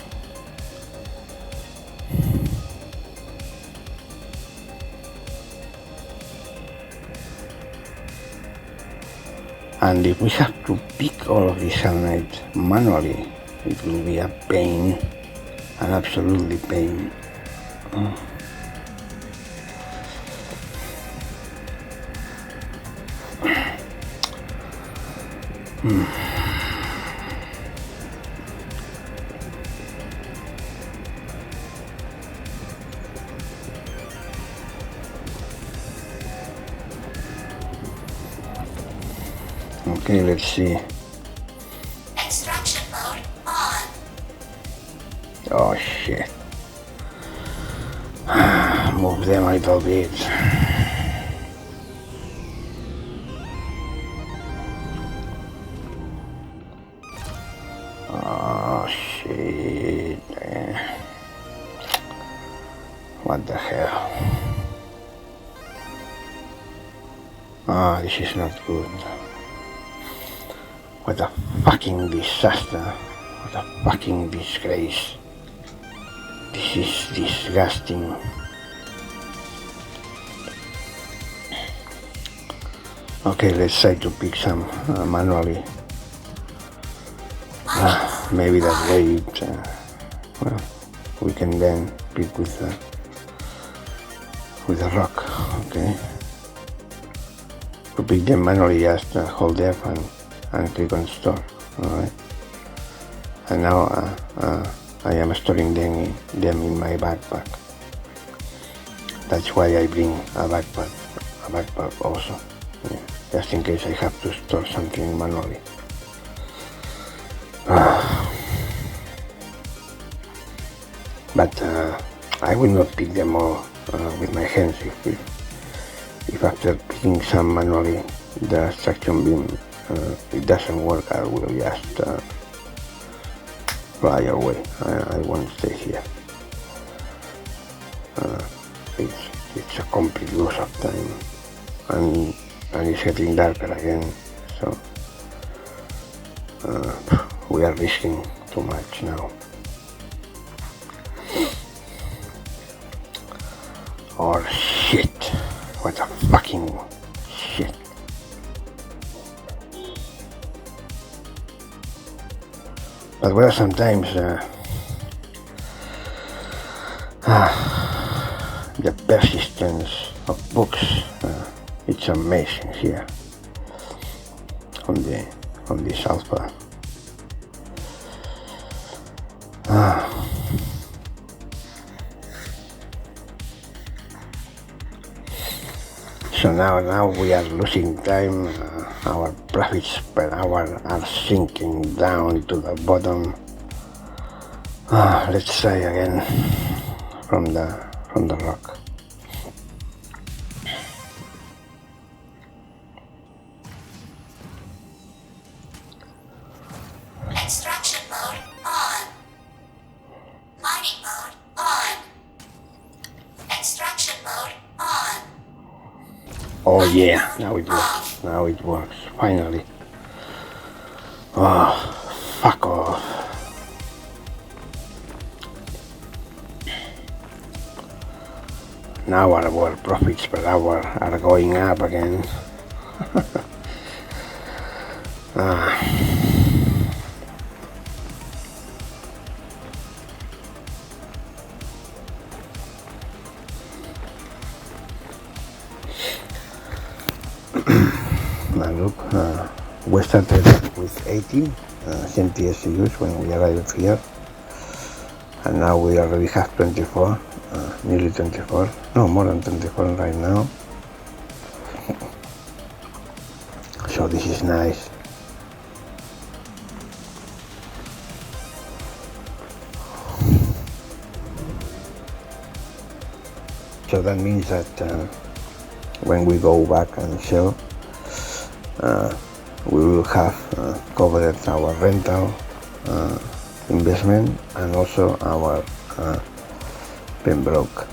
And if we have to pick all of this Hadanite manually, it will be a pain, an absolutely pain. Okay, let's see. Extraction mode on. Oh shit. Move them a little bit. Oh shit. What the hell? This is not good. What a fucking disaster. What a fucking disgrace. This is disgusting. Okay, let's try to pick some manually. Maybe that way it, well, we can then pick with a rock, okay? To pick them manually, just hold F and click on store, alright? And now I am storing them in my backpack. That's why I bring a backpack also, yeah, just in case I have to store something manually. But I will not pick them all with my hands. If after picking some manually the suction beam it doesn't work, I will just fly away. I won't stay here. It's a complete loss of time, and it's getting darker again, so we are risking too much now. Oh shit, what a fucking shit. But well, sometimes the persistence of books, it's amazing here on this alpha. So now we are losing time. Our profits per hour are sinking down to the bottom. Let's try again from the rock. Oh yeah, now it works. Now it works. Finally. Oh, fuck off. Now our profits per hour are going up again. Now look, we started with 80 centi-SEUs when we arrived here, and now we already have 24, nearly 24, no, more than 24 right now. So this is nice. So that means that when we go back and sell, we will have covered our rental investment and also our Pembroke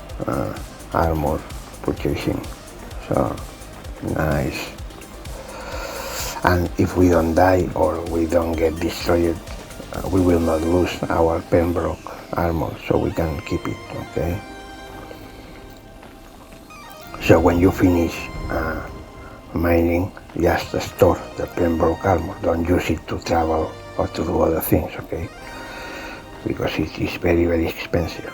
armor purchasing. So nice. And if we don't die or we don't get destroyed, we will not lose our Pembroke armor, so we can keep it, okay? So when you finish mining, just store the Pembroke armor. Don't use it to travel or to do other things, okay? Because it is very, very expensive.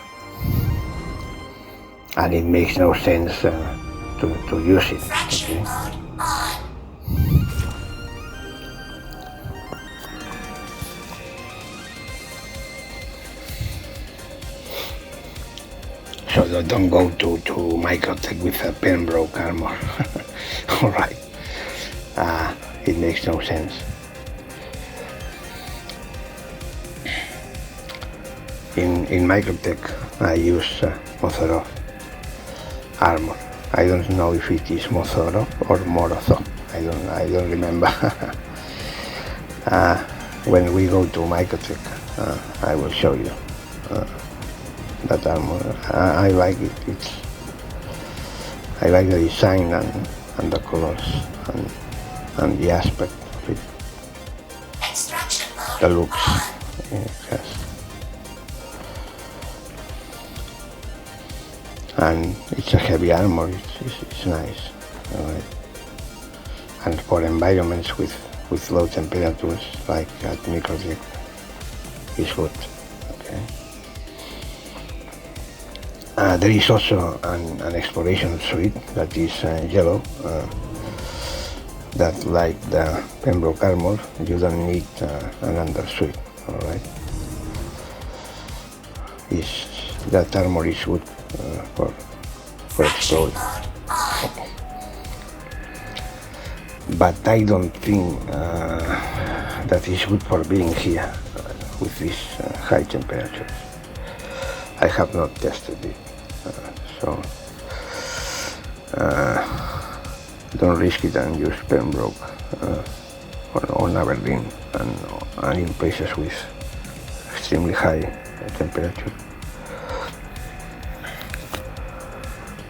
And it makes no sense to use it, okay? So don't go to Microtech with a Pembroke armor. Alright. It makes no sense. In Microtech I use Mozorov armor. I don't know if it is Mozorov or Morozov. I don't remember. When we go to Microtech, I will show you that armor. I like it. I like the design and the colors and the aspect of it. The looks. Yes. And it's a heavy armor. It's nice. Alright. And for environments with low temperatures like at Microtech, it's good. Okay. There is also an exploration suite that is yellow, that like the Pembroke armor, you don't need an undersuit, alright? That armor is good for exploring. But I don't think that is good for being here with these high temperatures. I have not tested it, so don't risk it and use Pembroke on Aberdeen and in places with extremely high temperature.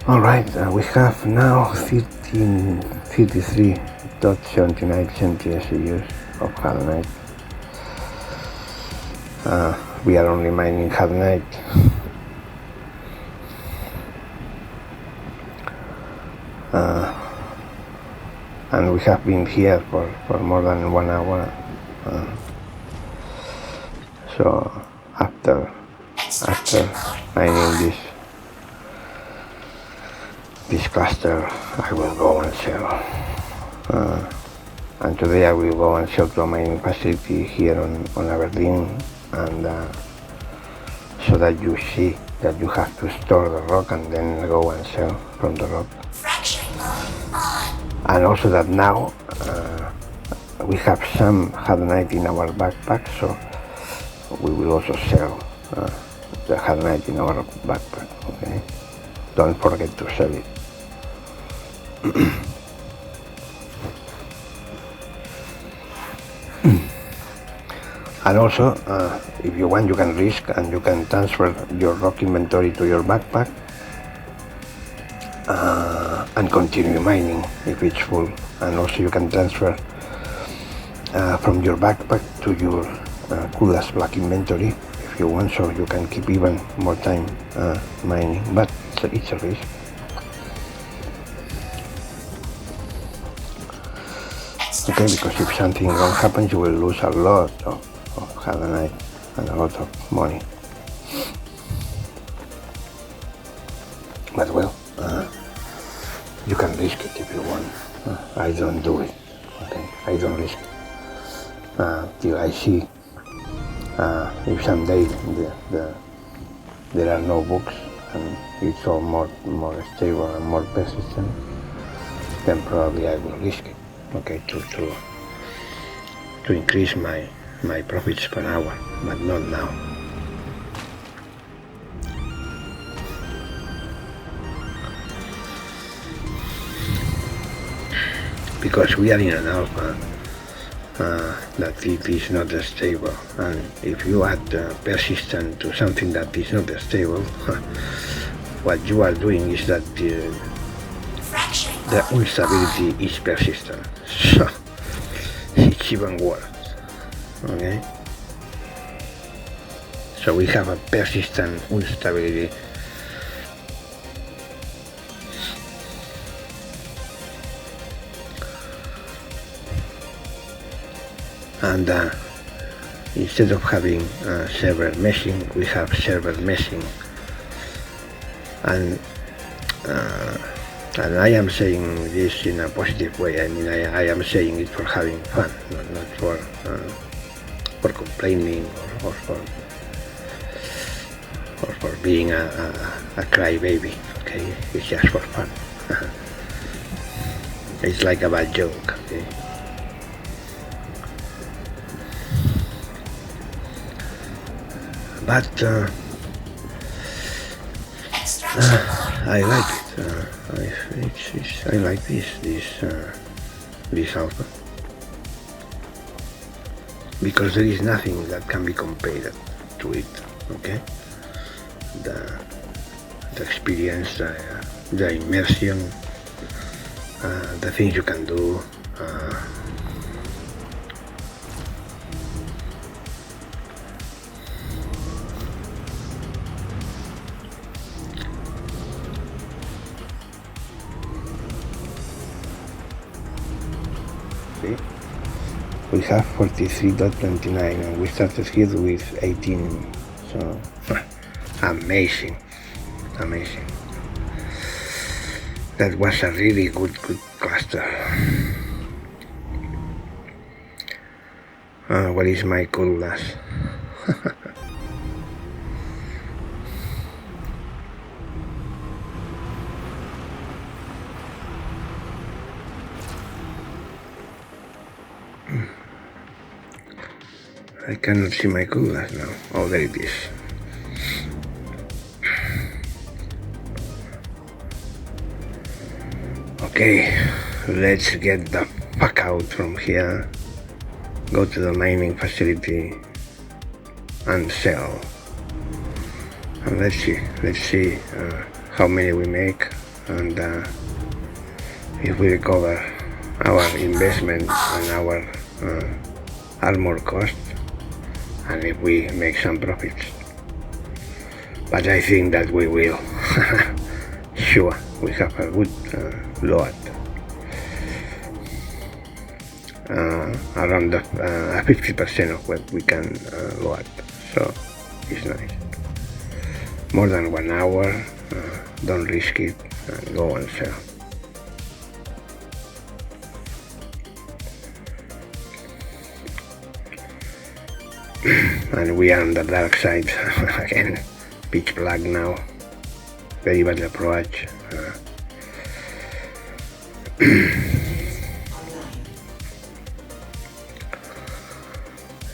Alright, we have now 33.79 centi-SEUs of Hadanite. We are only mining Hadanite. And we have been here for more than 1 hour. So after mining this cluster, I will go and sell. And today I will go and sell to a mining facility here on Aberdeen, and so that you see that you have to store the rock and then go and sell from the rock. And also that now we have some Hadanite in our backpack, so we will also sell the Hadanite in our backpack, okay? Don't forget to sell it. And also, if you want, you can risk and you can transfer your rock inventory to your backpack. and continue mining if it's full. And also you can transfer from your backpack to your coolest black inventory if you want, so you can keep even more time mining, but it's a risk. Okay, because if something wrong happens, you will lose a lot of Hadanite and a lot of money. But well, you can risk it if you want. I don't do it. Okay, I don't risk it till I see if someday there are no books and it's all more stable and more persistent, then probably I will risk it. Okay, to increase my profits per hour, but not now. Because we are in an alpha that it is not stable, and if you add persistent to something that is not stable, what you are doing is that the instability is persistent, so it's even worse. Okay, so we have a persistent instability. And instead of having server meshing, we have server meshing, and I am saying this in a positive way. I mean, I am saying it for having fun, not for complaining or for being a crybaby. Okay, it's just for fun. It's like a bad joke. Okay. But I like it. I like this alpha, because there is nothing that can be compared to it. Okay, the experience, the immersion, the things you can do. We have 43.29 and we started here with 18, so amazing. That was a really good cluster. What is my cool last? I cannot see my coolers now. Oh, there it is. Okay, let's get the fuck out from here. Go to the mining facility and sell. And let's see how many we make, and if we recover our investment and our armor cost, and if we make some profits. But I think that we will. Sure, we have a good lot. Around 50% of what we can load, so it's nice. More than 1 hour, don't risk it, and go and sell. And we are on the dark side again, pitch black now, very bad approach.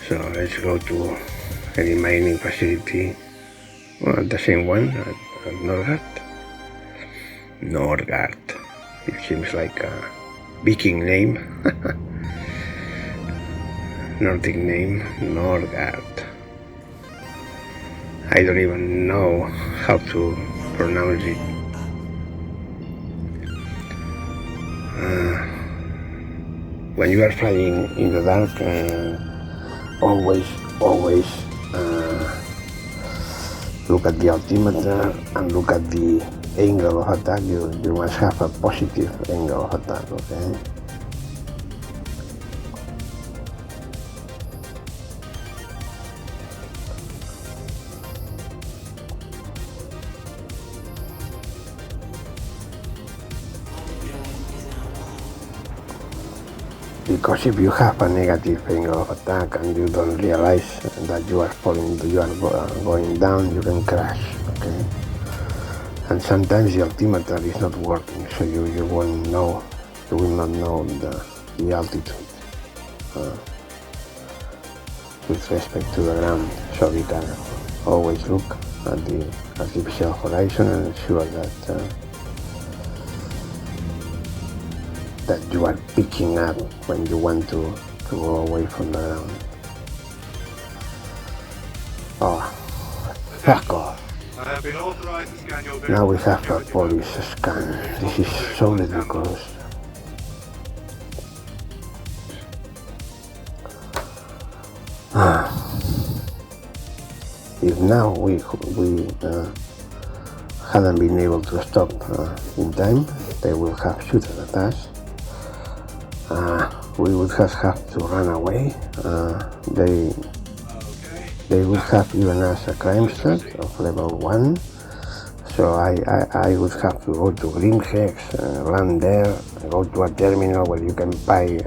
So let's go to any mining facility. Well, the same one at Norgard. It seems like a Viking name. Nordic name, Norgard. I don't even know how to pronounce it. when you are flying in the dark, always look at the altimeter and look at the angle of attack. You must have a positive angle of attack, okay? Because if you have a negative angle of attack and you don't realize that you are falling, you are going down, you can crash, okay? And sometimes the altimeter is not working, so you will not know the altitude with respect to the ground. So you can always look at the artificial horizon and ensure that you are picking up when you want to go away from the ground. Oh, fuck off. I have been authorized to scan your Now we have a police scan. This is so ridiculous. If now we hadn't been able to stop in time, they will have shooted at us. We would have to run away. They would have given us a crime stat of level 1. So I would have to go to Greenhex, land there, go to a terminal where you can pay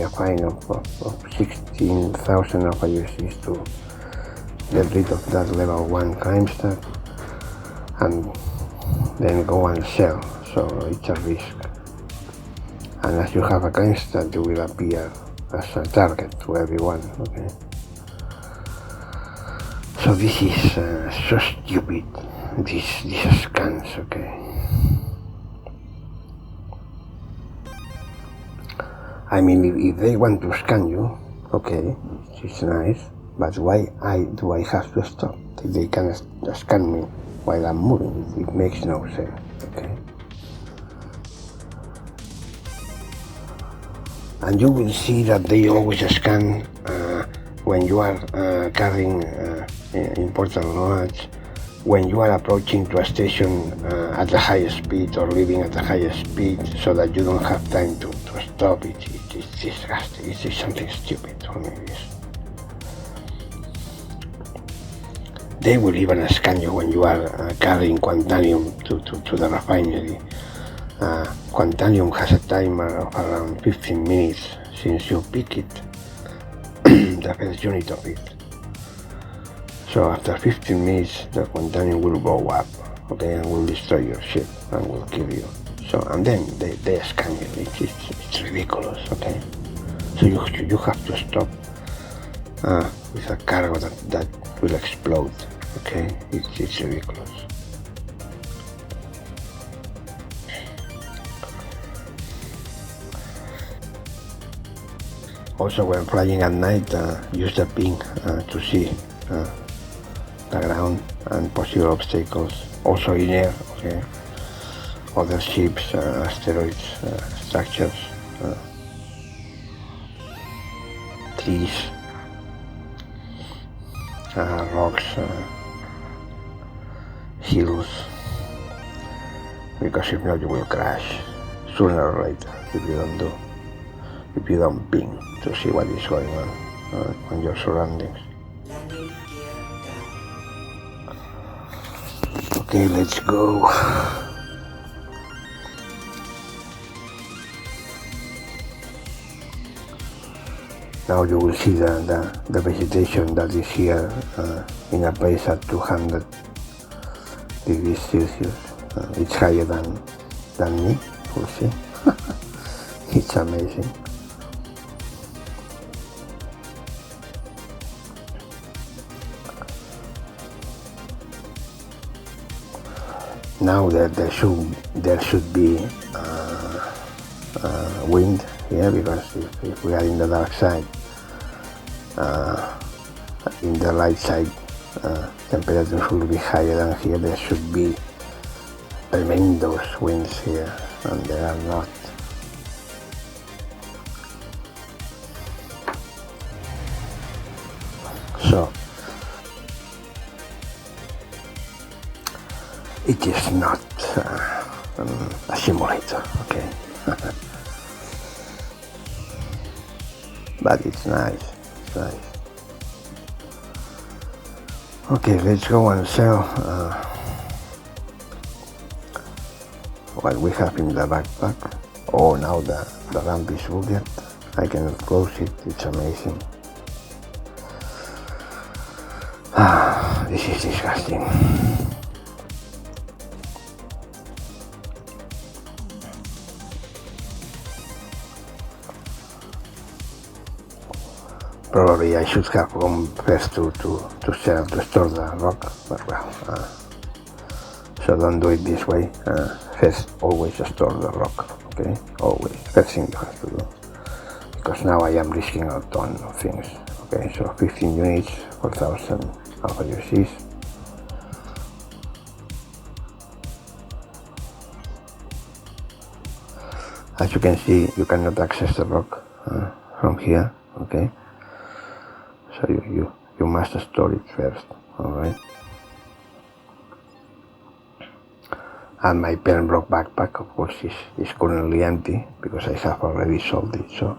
a fine of 16,000 of USDs to get rid of that level 1 crime stat, and then go and sell. So it's a risk. And as you have a crime stat, you will appear as a target to everyone, okay? So this is so stupid, these scans, okay? I mean, if they want to scan you, okay, it's nice, but why do I have to stop? If they can scan me while I'm moving, it makes no sense, okay? And you will see that they always scan when you are carrying important loads, when you are approaching to a station at the highest speed or leaving at the highest speed, so that you don't have time to stop. It's disgusting. It's something stupid for me. They will even scan you when you are carrying Quantanium to the refinery. Quantanium has a timer of around 15 minutes since you pick it, the first unit of it. So after 15 minutes, the Quantanium will go up, okay, and will destroy your ship and will kill you. So, and then they scan you. It's ridiculous, okay? So you have to stop with a cargo that will explode, okay? It's ridiculous. Also, when flying at night, use the ping to see the ground and possible obstacles. Also in air, okay? Other ships, asteroids, structures, trees, rocks, hills. Because if not, you will crash sooner or later if you don't ping to see what is going on your surroundings. Okay, let's go. Now you will see the vegetation that is here in a place at 200 degrees Celsius. It's higher than me, we'll see. It's amazing. Now there should be wind here, because if we are in the dark side, in the light side, temperatures will be higher than here. There should be tremendous winds here, and there are not. it is not a simulator, okay? But it's nice, it's nice. Okay, let's go and sell what we have in the backpack. Oh, now the lamp is bugged. I cannot close it, it's amazing. This is disgusting. Probably I should have gone first to store the rock, but well, so don't do it this way. First, always store the rock, okay? Always, first thing you have to do. Because now I am risking a ton of things, okay? So 15 units, 4,000 aUECs. As you can see, you cannot access the rock from here, okay? So you must store it first, alright? And my Pembroke backpack, of course, is currently empty because I have already sold it, so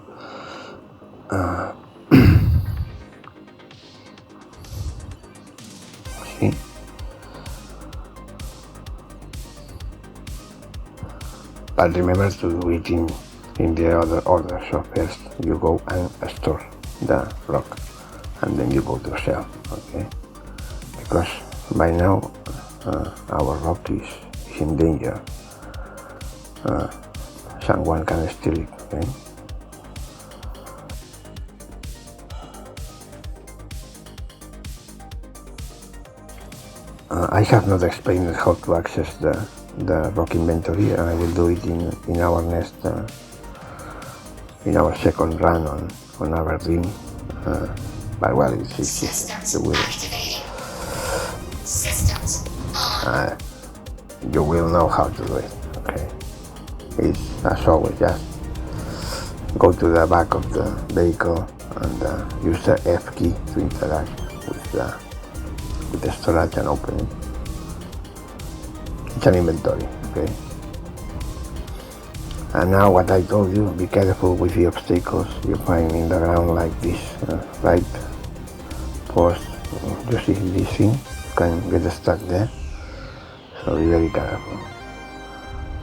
see? But remember to do it in the other order. So first you go and store the rock, and then you go to sell, okay? Because by now our rock is in danger. Someone can steal it, okay? I have not explained how to access the rock inventory, and I will do it in our next, in our second run on Aberdeen. But well, it's Systems you will activating. Systems on. you will know how to do it, okay? It's as always, just go to the back of the vehicle and use the F key to interact with the storage and open it. It's an inventory, okay? And now what I told you, be careful with the obstacles you find in the ground like this, right post. You see this thing, you can get stuck there, so be very careful.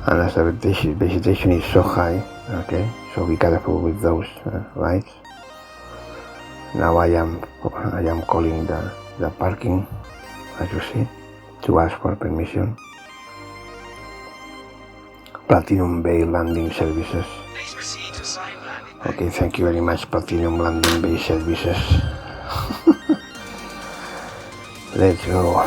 And as the vegetation is so high, okay, so be careful with those lights. Now I am calling the parking, as you see, to ask for permission. Platinum Bay Landing Services. Please proceed to sign landing. Okay, thank you very much, Platinum Landing Bay Services. Let's go.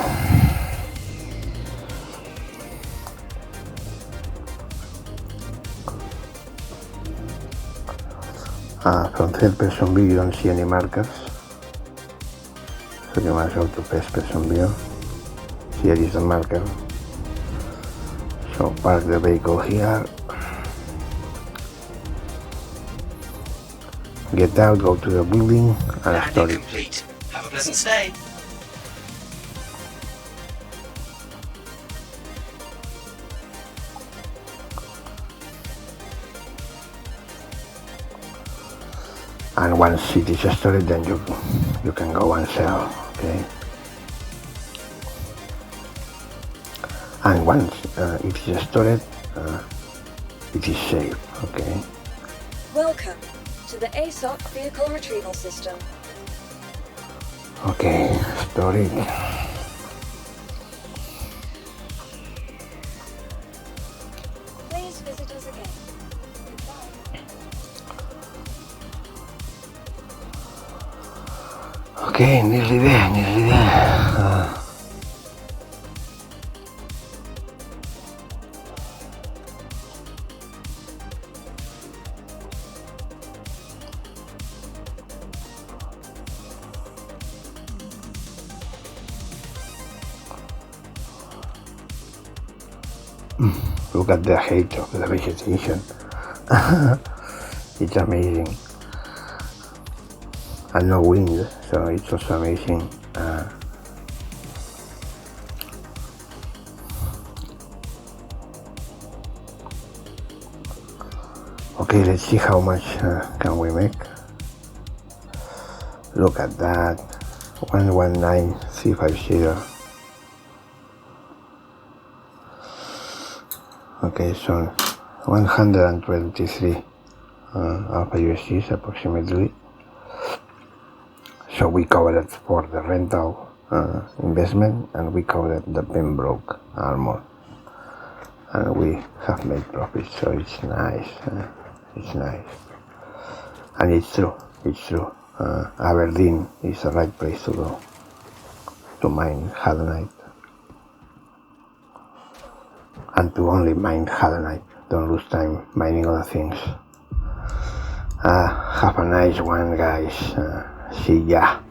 From third person view you don't see any markers, so you must go to first person view. Here is the marker. So park the vehicle here, get out, go to the building and store Landing it. complete. Have a pleasant stay. And once it is stored, then you can go and sell, okay? And once it is stored, it is safe, okay? Welcome to the aUEC vehicle retrieval system. Okay, store it. Please visit us again. Goodbye. Okay, nearly there. Look at the height of the vegetation. It's amazing. And no wind, so it's also amazing. Okay, let's see how much can we make. Look at that, 119350. Okay, so 123 alpha USDs approximately. So we covered for the rental investment, and we covered the Pembroke armor, and we have made profit. So it's nice. It's nice, and it's true. Aberdeen is the right place to go to mine Hadanite, and to only mine Hadanite. Don't lose time mining other things. Have a nice one, guys. See ya.